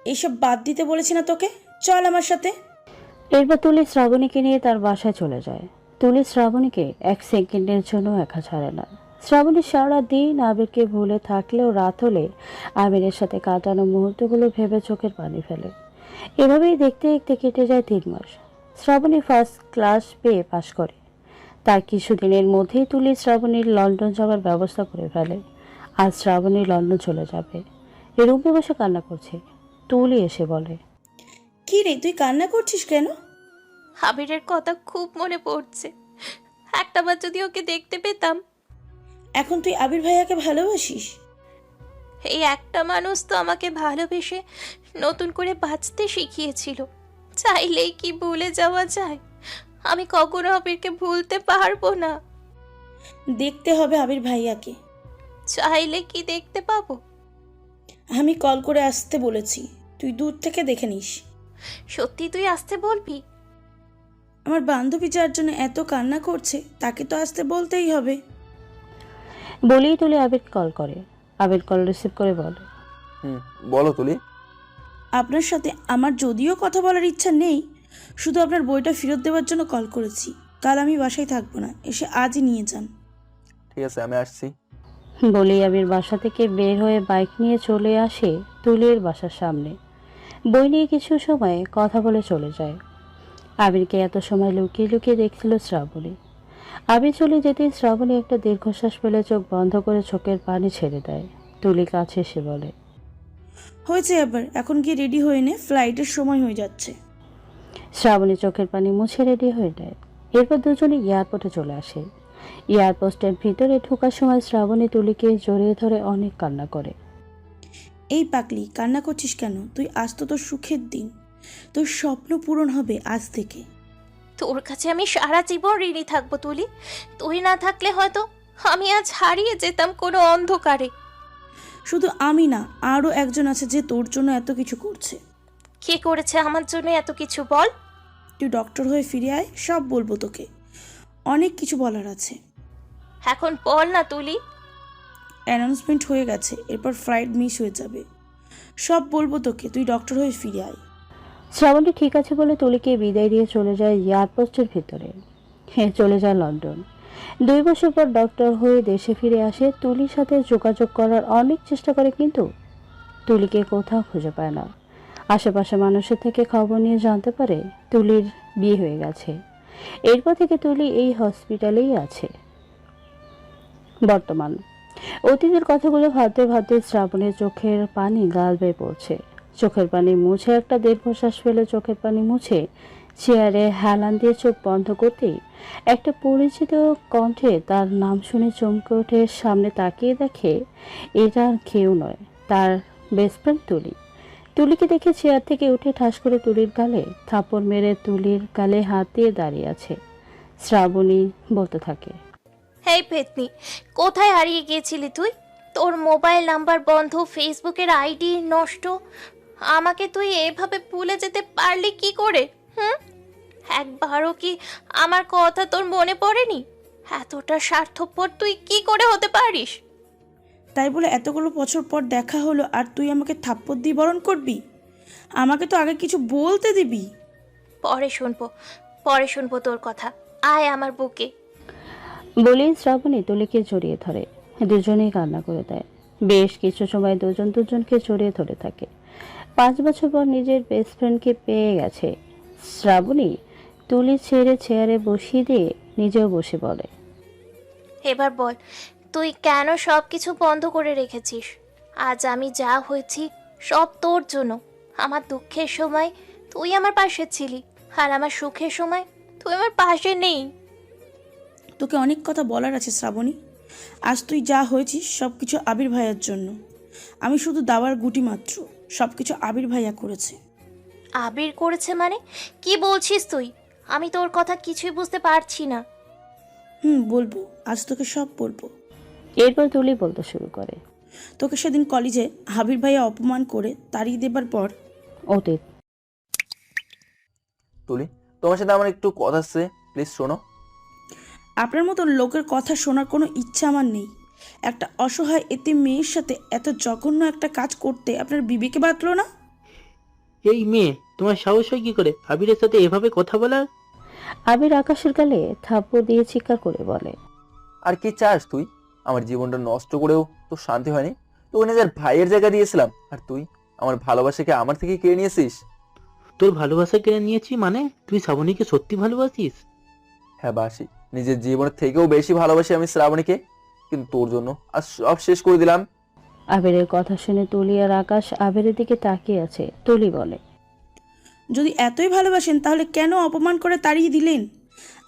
এইসব বাদ দিতে বলেছি না তোকে, চল আমার সাথে। এরপর তুলি শ্রাবণীকে নিয়ে তার বাসায় চলে যায়। তুলি শ্রাবণীকে এক সেকেন্ডের জন্য একা ছাড়ে না। শ্রাবণী সারা দিন আবিরকে ভুলে থাকলেও রাত হলে আবিরের সাথে কাটানো মুহূর্তগুলো ভেবে চোখের পানি ফেলে। এভাবেই দেখতে দেখতে কেটে যায় 3 মাস। শ্রাবণী ফার্স্ট ক্লাস পেয়ে পাশ করে। তার কিছুদিনের মধ্যেই তুলি শ্রাবণীর লন্ডন যাওয়ার ব্যবস্থা করে ফেলে। আজ শ্রাবণী লন্ডন চলে যাবে। রুমে বসে কান্না করছে। তুলি এসে বলে, কি রে, তুই কান্না করছিস কেন? আবিরের কথা খুব মনে পড়ছে। একটাবার যদি ওকে দেখতে পেতাম। এখন তুই আবির ভাইয়াকে ভালোবাসিস? এই একটা মানুষ তো আমাকে ভালোবেসে নতুন করে বাঁচতে শিখিয়েছিল। চাইলেই কি ভুলে যাওয়া যায়? আমি কখনো আবিরকে ভুলতে পারবো না। দেখতে হবে আবির ভাইয়াকে। চাইলে কি দেখতে পাবো? আমি কল করে আসতে বলেছি, তুই দূর থেকে দেখে নিস। সত্যি তুই আসতে বলবি? আমার বান্ধবী যার জন্য এত কান্না করছে, তাকে তো আসতে বলতেই হবে। বলেই তুলি আবির কল করে। আবির কল রিসিভ করে বলে, বলো তুলি। আপনার সাথে আমার যদিও কথা বলার ইচ্ছা নেই, শুধু আপনার বইটা ফেরত দেওয়ার জন্য কল করেছি। কাল আমি বাসায় থাকবো না, এসে আজই নিয়ে যান। ঠিক আছে, আমি আসছি। বলেই আবির বাসা থেকে বের হয়ে বাইক নিয়ে চলে আসে তুলির বাসার সামনে। বই নিয়ে কিছু সময় কথা বলে চলে যায়। আবিরকে এত সময় লুকিয়ে লুকিয়ে দেখছিল শ্রাবণী। আবির চলে যেতে শ্রাবণী একটা দীর্ঘশ্বাস ফেলে চোখ বন্ধ করে চোখের পানি ছেড়ে দেয়। তুলি কাছে এসে বলে, হয়েছে আবার, এখন গিয়ে রেডি হয়ে নে, ফ্লাইটের সময় হয়ে যাচ্ছে। শ্রাবণী চোখের পানি মুছে রেডি হয়ে নেয়। এরপর দুজনে এয়ারপোর্টে চলে আসে। এয়ারপোর্টের ভিতরে ঢোকার সময় শ্রাবণী তুলিকে জড়িয়ে ধরে অনেক কান্না করে। এই পাগলি, কান্না করছিস কেন? তুই আজ তো তোর সুখের দিন, তোর স্বপ্ন পূরণ হবে আজ থেকে। তোর কাছে আমি সারা জীবন ঋণী থাকবো তুলি। তুই না থাকলে হয়তো আমি আজ হারিয়ে যেতাম কোনো অন্ধকারে। শুধু আমি না, আরও একজন আছে যে তোর জন্য এত কিছু করছে। কে করেছে আমার জন্য এত কিছু বল? তুই ডক্টর হয়ে ফিরে আয়, সব বলবো তোকে। অনেক কিছু বলার আছে। এখন বল না তুলি। অ্যানাউন্সমেন্ট হয়ে গেছে, এরপর ফ্লাইট মিস হয়ে যাবে। সব বলবো তোকে, তুই ডক্টর হয়ে ফিরে আয়। শ্রাবণী ঠিক আছে বলে তুলিকে বিদায় দিয়ে চলে যায় এয়ারপোর্টের ভিতরে। চলে যায় লন্ডন। 2 বছর পর ডক্টর হয়ে দেশে ফিরে আসে। তুলির সাথে যোগাযোগ করার অনেক চেষ্টা করে, কিন্তু তুলিকে কোথাও খুঁজে পায় না। আশেপাশে মানুষের থেকে খবর নিয়ে জানতে পারে তুলির বিয়ে হয়ে গেছে। এরপর থেকে তুলি এই হসপিটালেই আছে বর্তমান। অতীতের কথাগুলো ভাবতে ভাবতে শ্রাবণের চোখের পানি গাল বেয়ে পড়ছে। চোখের পানি মুছে একটা দীর্ঘশ্বাস ফেলে চোখের পানি মুছে চেয়ারে হেলান দিয়ে চোখ বন্ধ করতেই একটা পরিচিত কণ্ঠে তার নাম শুনে চমকে ওঠে। সামনে তাকিয়ে দেখে এটা আর কেউ নয়, তার বেস্ট ফ্রেন্ড তুলি। তুলিকে দেখে চেয়ার থেকে উঠে ঠাস করে তুলির গালে থাপড় মেরে তুলির গালে হাত দিয়ে দাঁড়িয়ে আছে। শ্রাবণী বলতে থাকে, হেই পেতনি, কোথায় হারিয়ে গিয়েছিলি তুই? তোর মোবাইল নাম্বার বন্ধ, ফেসবুকের আইডি নষ্ট, আমাকে তুই এভাবে ভুলে যেতে পারলি কি করে? একবারও কি আমার কথা তোর মনে পড়েনি? এতটা স্বার্থপর তুই কি করে হতে পারিস? তাই বলে এতগুলো বছর পর দেখা হলো আর তুই আমাকে থাপ্পড় দিয়ে বরণ করবি? আমাকে তো আগে কিছু বলতে দিবি। পরে শুনবো তোর কথা। আয় আমার বুকে। বলেই শ্রাবণী তুলিকে জড়িয়ে ধরে। দুজনেই কান্না করে দেয়। বেশ কিছু সময় দুজন দুজনকে জড়িয়ে ধরে থাকে। 5 বছর পর নিজের বেস্ট ফ্রেন্ডকে পেয়ে গেছে। শ্রাবণী তুলি ছেড়ে চেয়ারে বসিয়ে দিয়ে নিজেও বসে বলে, এবার বল, তুই কেন সব কিছু বন্ধ করে রেখেছিস? আজ আমি যা হয়েছি সব তোর জন্য। আমার দুঃখের সময় তুই আমার পাশে ছিলি, আর আমার সুখের সময় তুই আমার পাশে নেই। তোকে অনেক কথা বলার আছে শ্রাবণী। আজ তুই যা হয়েছিস সব কিছু আবির ভাইয়ার জন্য। আমি শুধু দাওয়ার গুটি মাত্র, সব কিছু আবির ভাইয়া করেছে। আবির করেছে মানে? কি বলছিস তুই? আমি তোর কথা কিছুই বুঝতে পারছি না। বলবো, আজ তোকে সব বলবো। এরপর তুলি বলতে শুরু করে, তোকে সেদিন কলেজে আবির ভাইয়া অপমান করে তাড়িয়ে দেবার পর। অতীত। তুলি, তোমার সাথে আমার একটু কথা আছে, প্লিজ শোনো। আপনার মতো লোকের কথা শোনার কোনো ইচ্ছা আমার নেই। একটা অসহায় এতে মেয়ের সাথে এত জঘন্য একটা কাজ করতে আপনার বিবেকে বাঁধলো না? এই মেয়ে, তোমার সাহস হয় কি করে আবিরের সাথে এভাবে কথা বলার? আবির আকাশের গালে থাপ্পড় দিয়ে চিৎকার করে বলে, আর কি চাস তুই? আমার জীবনটা নষ্ট করেও তো শান্তি হয়নি। তোকে নিজের ভাইয়ের জায়গা দিয়েছিলাম, আর তুই আমার ভালোবাসাকে আমার থেকে কেড়ে নিয়েছিস। তোর ভালোবাসা কেড়ে নিয়েছি মানে? তুই শ্রাবণীকে সত্যি ভালোবাসিস? হ্যাঁ বাসি, নিজের জীবনের থেকেও বেশি ভালোবাসি আমি শ্রাবণীকে, কিন্তু তোর জন্য আজ সব শেষ করে দিলাম। আবিরের কথা শুনে তুলি আর আকাশ আবিরের দিকে তাকিয়ে আছে। তুলি বলে, যদি এতই ভালোবাসেন তাহলে কেন অপমান করে তাড়িয়ে দিলেন?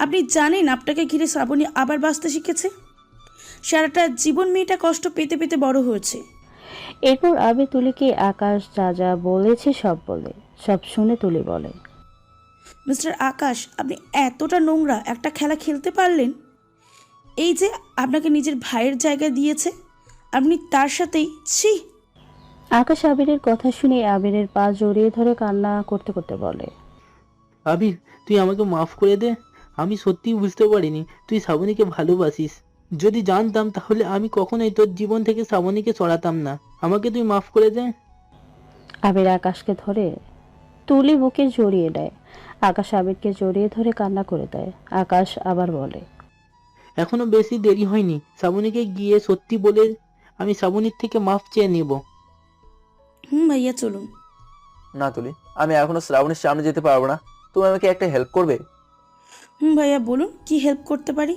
আপনি জানেন আপনাকে ঘিরে শ্রাবণী আবার বাঁচতে শিখেছে। সারাটা জীবন মেয়েটা কষ্ট পেতে পেতে বড় হয়েছে। এরপর আবির তুলিকে আকাশ যা যা বলেছে সব বলে। সব শুনে তুলি বলে, মিস্টার আকাশ, আপনি এতটা নোংরা একটা খেলা খেলতে পারলেন? এই যে আপনাকে নিজের ভাইয়ের জায়গা দিয়েছে, আপনি তার সাথেই ছি। আকাশ আবিরের কথা শুনে আবিরের পা জড়িয়ে ধরে কান্না করতে করতে বলে, আবির, তুই আমাকে মাফ করে দে। আমি সত্যিই বুঝতে পারিনি তুই শ্রাবণীকে ভালোবাসিস। যদি জানতাম তাহলে আমি কখনোই তোর জীবন থেকে শ্রাবণীকে সরাতাম না। আমাকে তুই মাফ করে দে। আবির আকাশকে ধরে তুলি বুকে জড়িয়ে দেয়। আকাশ আবিরকে জড়িয়ে ধরে কান্না করে দেয়। আকাশ আবার বলে, এখনো বেশি দেরি হয়নি। শ্রাবণীকে গিয়ে সত্যি বলে আমি শ্রাবণীর থেকে মাফ চেয়ে নেব। ভাইয়া চলুন। না তুলি, আমি এখনো শ্রাবণীর সামনে যেতে পারবো না। তুমি আমাকে একটা হেল্প করবে? ভাইয়া বলুন, কি হেল্প করতে পারি?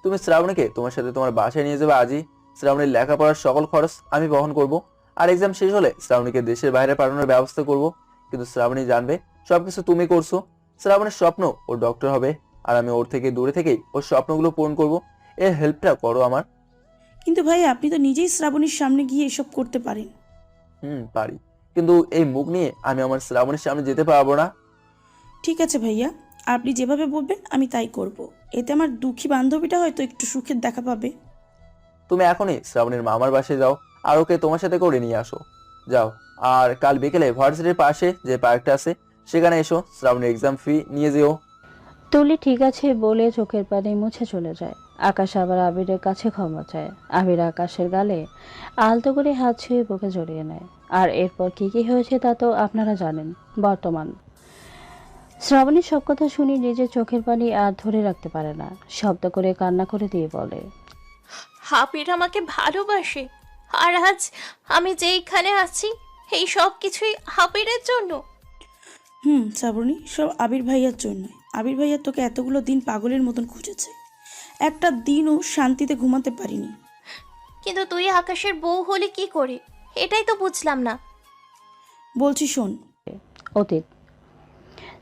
তুমি শ্রাবণীকে তোমার সাথে তোমার বাসায় নিয়ে যাবে আজই। শ্রাবণীর লেখাপড়ার সকল খরচ আমি বহন করব, আর এক্সাম শেষ হলে শ্রাবণীকে দেশের বাইরে পাঠানোর ব্যবস্থা করব। কিন্তু শ্রাবণী জানবে সবকিছু তুমি করছো। শ্রাবণের স্বপ্ন ও ডক্টর হবে, আর আমি ওর থেকে দূরে থেকেই ওর স্বপ্নগুলো পূরণ করব। এই হেল্পটা করো আমার। কিন্তু ভাইয়া আপনি তো নিজেই শ্রাবণীর সামনে গিয়ে এসব করতে পারেন। পারি, কিন্তু এই মুখ নিয়ে আমি আমার শ্রাবণীর সামনে যেতে পারবো না। ঠিক আছে ভাইয়া, আপনি যেভাবে বলবেন আমি তাই করব। এতে আমার দুঃখী বান্ধবীটা হয়তো একটু সুখের দেখা পাবে। তুমি এখনই শ্রাবণীর মামার বাসায় যাও, আর ওকে তোমার সাথে করে নিয়ে আসো। যাও, আর কাল বিকেলে ভার্সিটির পাশে যে পার্কটা আছে সেখানে এসো। শ্রাবণীর এক্সাম ফি নিয়ে যেও। তুলি ঠিক আছে বলে চোখের পানি মুছে চলে যায়। আকাশ আবার আবিরের কাছে ক্ষমা চায়। আবির আকাশের গালে আলতো করে হাত ছুঁয়ে বুকে জড়িয়ে নেয়। আর এরপর কি কি হয়েছে তা তো আপনারা জানেন। বর্তমান শ্রাবণী সব কথা শুনে নিজের চোখের পানি আর ধরে রাখতে পারে না, শব্দ করে কান্না করে দিয়ে বলে, আবির আমাকে ভালোবাসে, আর আজ আমি যেইখানে আছি এই সব কিছুই আবিরের জন্য। শ্রাবণী, সব আবির ভাইয়ার জন্যই। আবির ভাইয়া তোকে এতগুলো দিন পাগলের মতন খুঁজেছে, একটা দিনও শান্তিতে ঘুমাতে পারিনি। কিন্তু তুই আকাশের বউ হলি কি করে, এটাই তো বুঝলাম না। বলছি শোন। অতীত।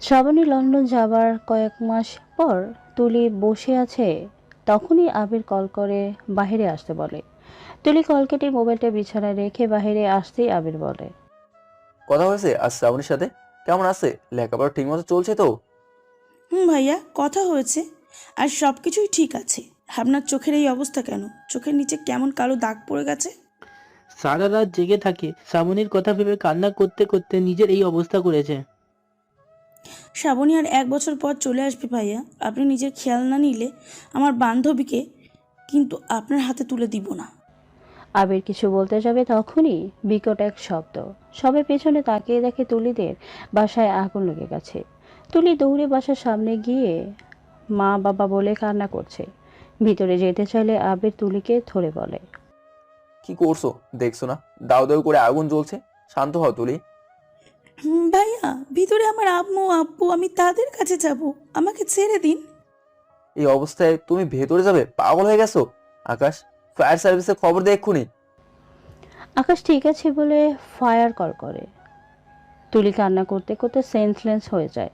শ্রাবণী লন্ডন যাবার কয়েক মাস পর তুলি বসে আছে, তখনই আবির কল করে বাইরে আসতে বলে। তুলি কল কেটে মোবাইলটা বিছানায় রেখে বাইরে আসতেই আবির বলে, কথা হয়েছে আজ শ্রাবণীর সাথে? কেমন আছে? লেখাপড়া ঠিক মতো চলছে তো? ভাইয়া, কথা হয়েছে আর সব কিছুই ঠিক আছে। আপনার চোখের এই অবস্থা কেন? চোখের নিচে কেমন কালো দাগ পড়ে গেছে। সারা রাত জেগে থাকে, শ্রাবণীর কথা ভেবে কান্না করতে করতে নিজের এই অবস্থা করেছে। শ্রাবণী আর 1 বছর পর চলে আসবে ভাইয়া। আপনি নিজের খেয়াল না নিলে আমার বান্ধবীকে কিন্তু আপনার হাতে তুলে দিব না। আবির কিছু বলতে যাবে তখনই বিকট এক শব্দ। সবে পেছনে তাকিয়ে দেখে তুলিদের বাসায় আগুন লেগে গেছে। তুলি দৌড়ে বাসার সামনে গিয়ে মা বাবা বলে কান্না করছে। ভিতরে যেতে চাইলে আবির তুলিকে ধরে বলে, কি করছো দেখছো না? দাউ দাউ করে আগুন জ্বলছে। শান্ত হও তুলি। ভাইয়া, ভিতরে আমার আম্মু আব্বু, আমি তাদের কাছে যাব, আমাকে ছেড়ে দিন। এই অবস্থায় তুমি ভেতরে যাবে? পাগল হয়ে গেছো? আকাশ, ফায়ার সার্ভিসে খবর দে এক্ষুনি। আকাশ ঠিক আছে বলে ফায়ার কল করে। তুলি কান্না করতে করতে সেন্সলেস হয়ে যায়।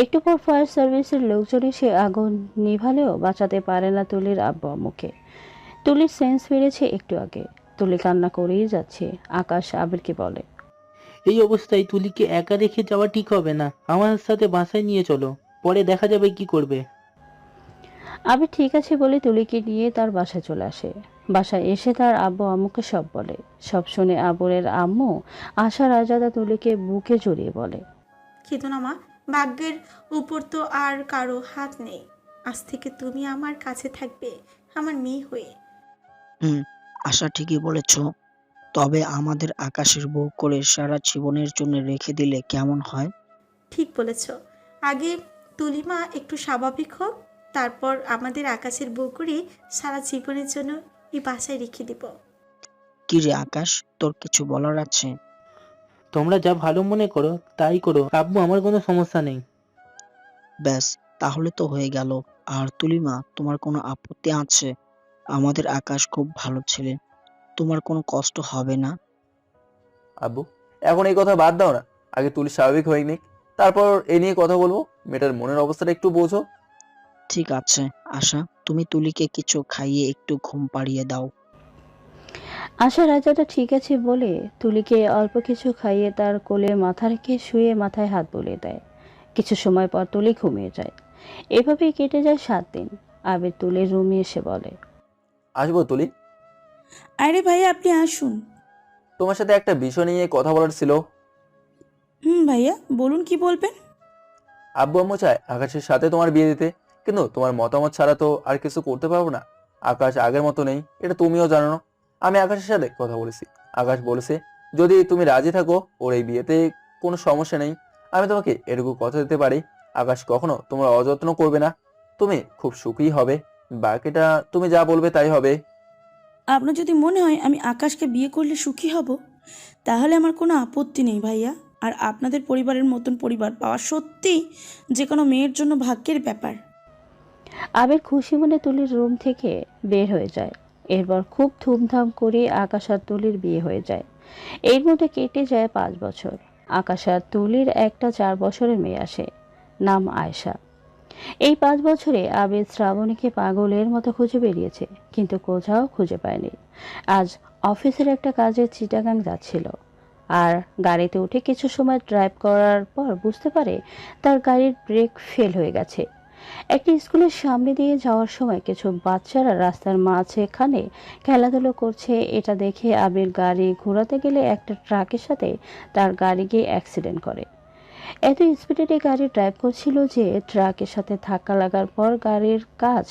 একটু পর ফায়ার সার্ভিসের লোকজন এসে আগুন নিভালেও বাঁচাতে পারে না তুলির আব্বু আম্মুকে। তুলির সেন্স ফিরেছে একটু আগে। তুলি কান্না করেই যাচ্ছে। আকাশ আবিরকে বলে, এই অবস্থায় তুলিকে একা রেখে যাওয়া ঠিক হবে না, আমার সাথে বাসায় নিয়ে চলো, পরে দেখা যাবে কি করবে। আবির ঠিক আছে বলে তুলিকে নিয়ে তার বাসায় চলে আসে। বাসায় এসে তার আব্বু আম্মুকে সব বলে। সব শুনে আবরের আম্মু আশা রাজাদা তুলিকে বুকে জড়িয়ে বলে, কিন্তু না মা, ভাগ্যের উপর তো আর কারো হাত নেই। আজ থেকে তুমি আমার কাছে থাকবে, আমার মেয়ে হয়ে। আশা ঠিকই বলেছ। তবে আমাদের আকাশের বউ করে সারা জীবনের জন্য রেখে দিলে কেমন হয়? ঠিক বলেছ। আগে তুলিমা একটু স্বাভাবিক হোক, তারপর আমাদের আকাশের বউ করে সারা জীবনের জন্য এই বাসায় রেখে দিব। কি রে আকাশ, তোর কিছু বলার আছে? তোমরা যা ভালো মনে করো তাই করো আব্বু, আমার কোনো সমস্যা নেই। ব্যাস, তাহলে তো হয়ে গেল। আর তুলিমা, তোমার কোনো আপত্তি আছে? আমাদের আকাশ খুব ভালো ছেলে, তোমার কোনো কষ্ট হবে না? আব্বু, এখন এই কথা বাদ দাও না। আগে তুলি স্বাভাবিক হয়ে নিক, তারপর এ নিয়ে কথা বলবো। মেয়েটার মনের অবস্থাটা একটু বোঝো। ঠিক আছে আশা, তুমি তুলিকে কিছু খাইয়ে একটু ঘুম পাড়িয়ে দাও। আশা রাজাটা ঠিক আছে বলে তুলিকে অল্প কিছু খাইয়ে তার কোলে মাথা রেখে শুয়ে মাথায় হাত বুলিয়ে দেয়। কিছু সময় পর তুলি ঘুমিয়ে যায়। এভাবেই কেটে যায় 7 দিন। আবির তুলির রুমে এসে বলে, আসবো তুলি? আরে ভাইয়া, আপনি আসুন। তোমার সাথে একটা বিষয় নিয়ে কথা বলার ছিল। ভাইয়া বলুন, কি বলবেন? আব্বু আম্মু চায় আকাশের সাথে তোমার বিয়ে দিতে, কিন্তু তোমার মতামত ছাড়া তো আর কিছু করতে পারবো না। আকাশ আগের মতো নেই, এটা তুমিও জানো না। আমি আকাশের সাথে কথা বলেছি। আকাশ বলেছে যদি তুমি রাজি থাকো ওর এই বিয়েতে কোনো সমস্যা নেই। আমি তোমাকে এটুকু কথা দিতে পারি, আকাশ কখনো তোমার অযত্ন করবে না, তুমি খুব সুখী হবে। বাকিটা তুমি যা বলবে তাই হবে। আপনার যদি মনে হয় আমি আকাশকে বিয়ে করলে সুখী হব, তাহলে আমার কোনো আপত্তি নেই ভাইয়া। আর আপনাদের পরিবারের মতন পরিবার পাওয়া সত্যি যে কোনো মেয়ের জন্য ভাগ্যের ব্যাপার। আবির খুশি মনে তুলির রুম থেকে বের হয়ে যায়। এরপর খুব ধুমধাম করে আকাশ আর তুলির বিয়ে হয়ে যায়। এর মধ্যে কেটে যায় 5 বছর। আকাশ আর তুলির একটা 4 বছরের মেয়ে আসে, নাম আয়েশা। এই 5 বছরে আবির শ্রাবণীকে পাগলের মতো খুঁজে বেরিয়েছে, কিন্তু কোথাও খুঁজে পায়নি। আজ অফিসের একটা কাজে চিটাগাং যাচ্ছিল, আর গাড়িতে উঠে কিছু সময় ড্রাইভ করার পর বুঝতে পারে তার গাড়ির ব্রেক ফেল হয়ে গেছে। একটি স্কুলের সামনে দিয়ে যাওয়ার সময় কিছু বাচ্চারা রাস্তার মাঝখানে খেলাধুলো করছে। এটা দেখে আবির গাড়ি ঘোরাতে গেলে একটা ট্রাকের সাথে তার গাড়ি গিয়ে অ্যাক্সিডেন্ট করে। এত স্পিডে গাড়ি ড্রাইভ করছিল যে ট্রাকের সাথে ধাক্কা লাগার পর গাড়ির কাঁচ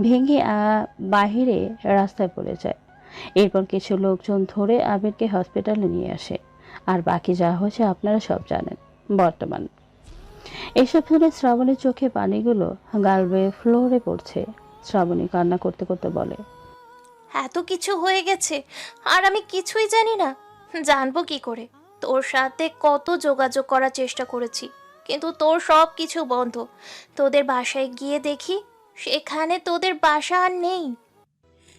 ভেঙে বাহিরে রাস্তায় পড়ে যায়। এরপর কিছু লোকজন ধরে আবিরকে হসপিটালে নিয়ে আসে। আর বাকি যা হয়েছে আপনারা সব জানেন। বর্তমান এসব শুনে শ্রাবণীর চোখে পানিগুলো গাল বেয়ে ফ্লোরে পড়ছে। শ্রাবণী কান্না করতে করতে বলে, এত কিছু হয়ে গেছে আর আমি কিছুই জানি না। জানবো কি করে? তোর সাথে কত যোগাযোগ করার চেষ্টা করেছি, কিন্তু তোর সব কিছু বন্ধ। তোদের বাসায় গিয়ে দেখি সেখানে তোদের বাসা আর নেই।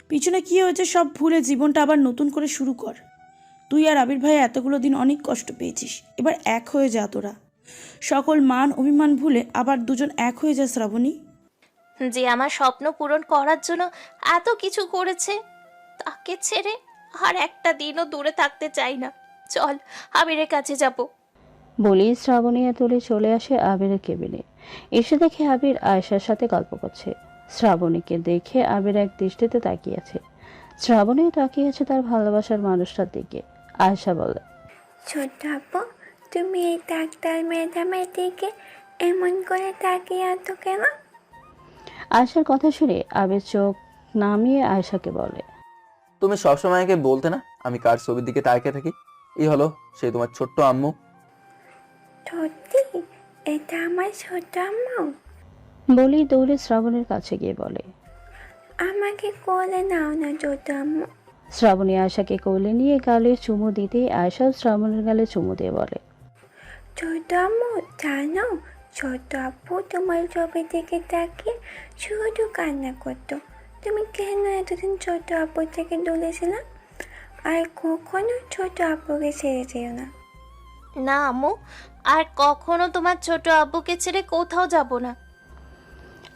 পিছনে কি হয়েছে সব ভুলে জীবনটা আবার নতুন করে শুরু কর। তুই আর আবির ভাই এতগুলো দিন অনেক কষ্ট পেয়েছিস, এবার এক হয়ে যা তোরা। সকল মান অভিমান ভুলে আবার দুজন এক হয়ে যা শ্রাবণী। যে আমার স্বপ্ন পূরণ করার জন্য এত কিছু করেছে, তাকে ছেড়ে আর একটা দিনও দূরে থাকতে চাই না। চল আবিরের কাছে যাব। বলেই শ্রাবণী আর তুলি চলে আসে আবিরের কেবিনে। এসে দেখে আবির আয়েশার সাথে গল্প করছে। শ্রাবণীকে দেখে আবির এক দৃষ্টিতে তাকিয়েছে। শ্রাবণীও তাকিয়েছে তার ভালোবাসার মানুষটার দিকে। আয়েশা বলে, ছোট আপু, তুমি এই ডাক্তার ম্যাডামের দিকে এমন করে তাকিয়ে আছো কেন? আয়েশার কথা শুনে আবির চোখ নামিয়ে আয়েশাকে বলে, তুমি সবসময় আমাকে বলতে না আমি কার ছবির দিকে তাকিয়ে থাকি? এই হলো সে তোমার ছোট্ট আম্মু। সত্যি এটা আমার ছোট আম্মু? বলেই দৌড়ে শ্রাবণীর কাছে গিয়ে বলে, আমাকে কোলে নাও না ছোট আম্মু। শ্রাবণী আয়েশাকে কোলে নিয়ে গালে চুমু দিতেই আয়েশাও শ্রাবণীর গালে চুমু দিয়ে বলে, ছোট আম্মু জানো, ছোট আপু তোমার ছবি দিকে তাকিয়ে শুধু কান্না করতো। তুমি কেন এতদিন ছোট আপু থেকে দূরেছিলাম? আর কখনো ছোট আপুকে ছেড়ে যেও না। না আম্মু, আর কখনো তোমার ছোট আব্বুকে ছেড়ে কোথাও যাব না।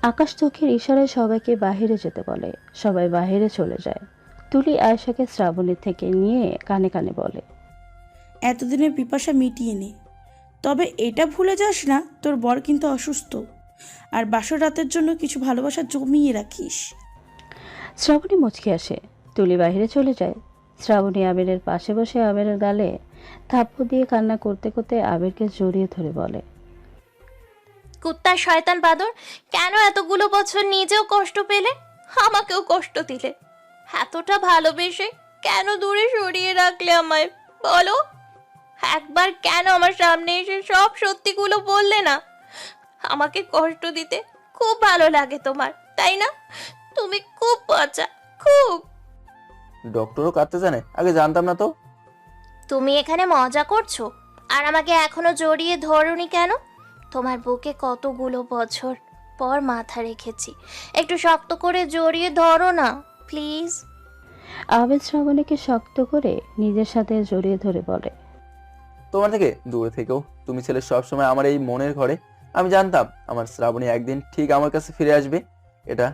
আকাশ চোখের ইশারায় সবাইকে বাহিরে যেতে বলে। সবাই বাহিরে চলে যায়। তুলি আয়েশাকে শ্রাবণীর থেকে নিয়ে কানে কানে বলে, এতদিনের পিপাসা মিটিয়ে নে, তবে এটা ভুলে যাস না তোর বর কিন্তু অসুস্থ, আর বাসর রাতের জন্য কিছু ভালোবাসা জমিয়ে রাখিস। শ্রাবণী মুচকি আসে। তুলি বাহিরে চলে যায়। শ্রাবণী আবিরের পাশে বসে আবিরের গালে থাপ্পড় দিয়ে কান্না করতে করতে আবিরকে জড়িয়ে ধরে বলে, কুত্তা শয়তান বাদর, কেন এতগুলো বছর নিজেও কষ্ট পেলে, আমাকেও কষ্ট দিলে? এতটা ভালোবেসে কেন দূরে সরিয়ে রাখলে আমায়? বলো, একবার কেন আমার সামনে এসে সব সত্যিগুলো বললে না? আমাকে কষ্ট দিতে খুব ভালো লাগে তোমার, তাই না? তুমি খুব বাঁচা, খুব। ডক্টরও কাঁদতে জানে? আগে জানতাম না তো। তুমি এখানে মজা করছো আর আমাকে এখনো জড়িয়ে ধরোনি কেন? তোমার বুকে কতগুলো বছর পর মাথা রেখেছি, একটু শক্ত করে জড়িয়ে ধরো না প্লিজ। আবির শ্রাবণীকে শক্ত করে নিজের সাথে জড়িয়ে ধরে বলে, তোমার থেকে দূরে থেকেও তুমি ছেলে সবসময় আমার এই মনের ঘরে। আমি জানতাম আমার শ্রাবণী একদিন ঠিক আমার কাছে ফিরে আসবে। এটা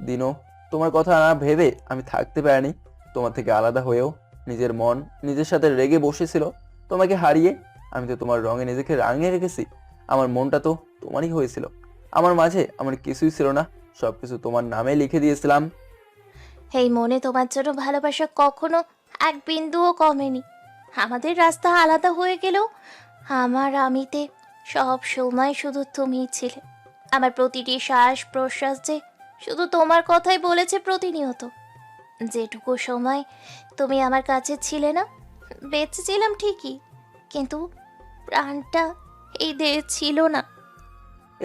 দিনও তোমার কথা না ভেবে আমি থাকতে পারিনি। তোমার থেকে আলাদা হয়েও নিজের মন নিজের সাথে রেগে বসেছিল। তোমাকে হারিয়ে আমি তো তোমার রঙে নিজেকে রাঙিয়ে রেখেছি। আমার মনটা তো তোমারই হয়েছিল। আমার মাঝে আমার কিছুই ছিল না, সবকিছু তোমার নামে লিখে দিয়েছিলাম। এই মনে তোমার জন্য ভালোবাসা কখনো এক বিন্দুও কমেনি। আমাদের রাস্তা আলাদা হয়ে গেলেও আমার আমিতে সব সময় শুধু তুমিই ছিলে। আমার প্রতিটি শ্বাস প্রশ্বাস যে শুধু তোমার কথাই বলেছে প্রতিনিয়ত। যেটুকু সময় তুমি আমার কাছে ছিলে না, বেঁচে ছিলাম ঠিকই, কিন্তু প্রাণটা এই দেহে ছিল না।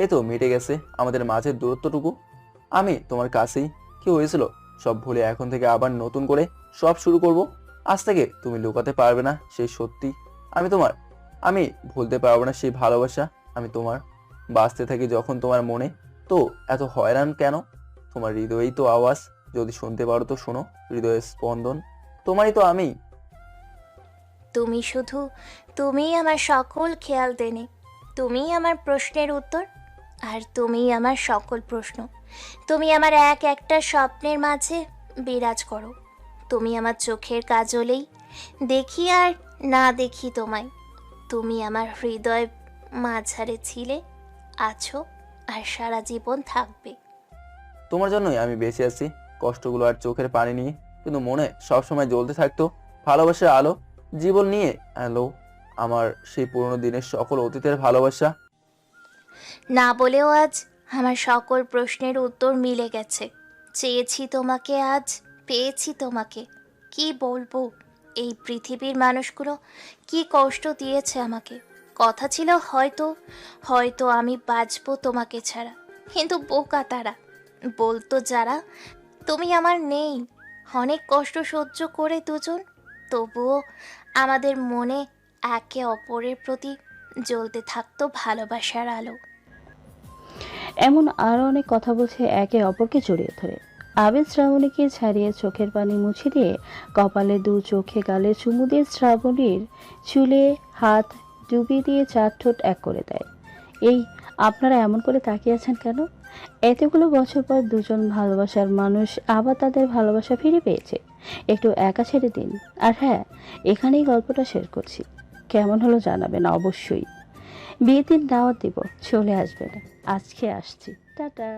এই তো মিটে গেছে আমাদের মাঝের দূরত্বটুকু। আমি তোমার কাছেই কি হয়েছিল সব ভুলে এখন থেকে আবার নতুন করে সব শুরু করব। আজ থেকে তুমি লুকাতে পারবে না সেই সত্যি। আমি তোমার, আমি ভুলতে পারবো না সেই ভালোবাসা। আমি তোমার বাঁচতে থাকি যখন তোমার মনে, তো এত হয়রান কেন? তোমার হৃদয়েই তো আওয়াজ, যদি শুনতে পারো তো শোনো। হৃদয়ের স্পন্দন তোমারই তো আমি। তুমি শুধু, তুমিই আমার সকল খেয়াল দেনে, তুমিই আমার প্রশ্নের উত্তর, আর তুমিই আমার সকল প্রশ্ন। তুমি আমার এক একটা স্বপ্নের মাঝে বিরাজ করো। তুমি আমার চোখের কাজলেই দেখি আর না দেখি তোমায়। তুমি আমার হৃদয় মাঝারে ছিলে, আছো, আর সারা জীবন থাকবে। তোমার জন্যই আমি বেঁচে আছি, কষ্টগুলো আর চোখের পানি নিয়ে, কিন্তু মনে সবসময় জ্বলতে থাকতো ভালোবাসার আলো। জীবন নিয়ে এলো আমার সেই পুরনো দিনের সকল অতীতের ভালোবাসা। না বলেও আজ আমার সকল প্রশ্নের উত্তর মিলে গেছে। চেয়েছি তোমাকে, আজ পেয়েছি তোমাকে। কি বলবো, এই পৃথিবীর মানুষগুলো কি কষ্ট দিয়েছে আমাকে, কথা ছিল হয়তো হয়তো আমি বাঁচবো তোমাকে ছাড়া, কিন্তু বোকা তারা, বলতো যারা তুমি আমার নেই। অনেক কষ্ট সহ্য করে দুজন, তবুও আমাদের মনে একে অপরের প্রতি জ্বলতে থাকতো ভালোবাসার আলো। এমন আরও অনেক কথা বলছে একে অপরকে জড়িয়ে ধরে। আবির শ্রাবণীকে ছাড়িয়ে চোখের পানি মুছে দিয়ে কপালে দু চোখে গালে চুমু দিয়ে শ্রাবণীর চুলে হাত ডুবিয়ে দিয়ে চার ঠোঁট এক করে দেয়। এই আপনারা এমন করে তাকিয়ে আছেন কেন? এতগুলো বছর পর দুজন ভালোবাসার মানুষ আবার তাদের ভালোবাসা ফিরে পেয়েছে। একটু একা ছেড়ে দিন। আর হ্যাঁ, এখানেই গল্পটা শেষ করছি। কেমন হলো জানাবেন অবশ্যই। বিয়ের দিন দাওয়াত দিব, চলে আসবেন। আজকে আসছি, টাটা।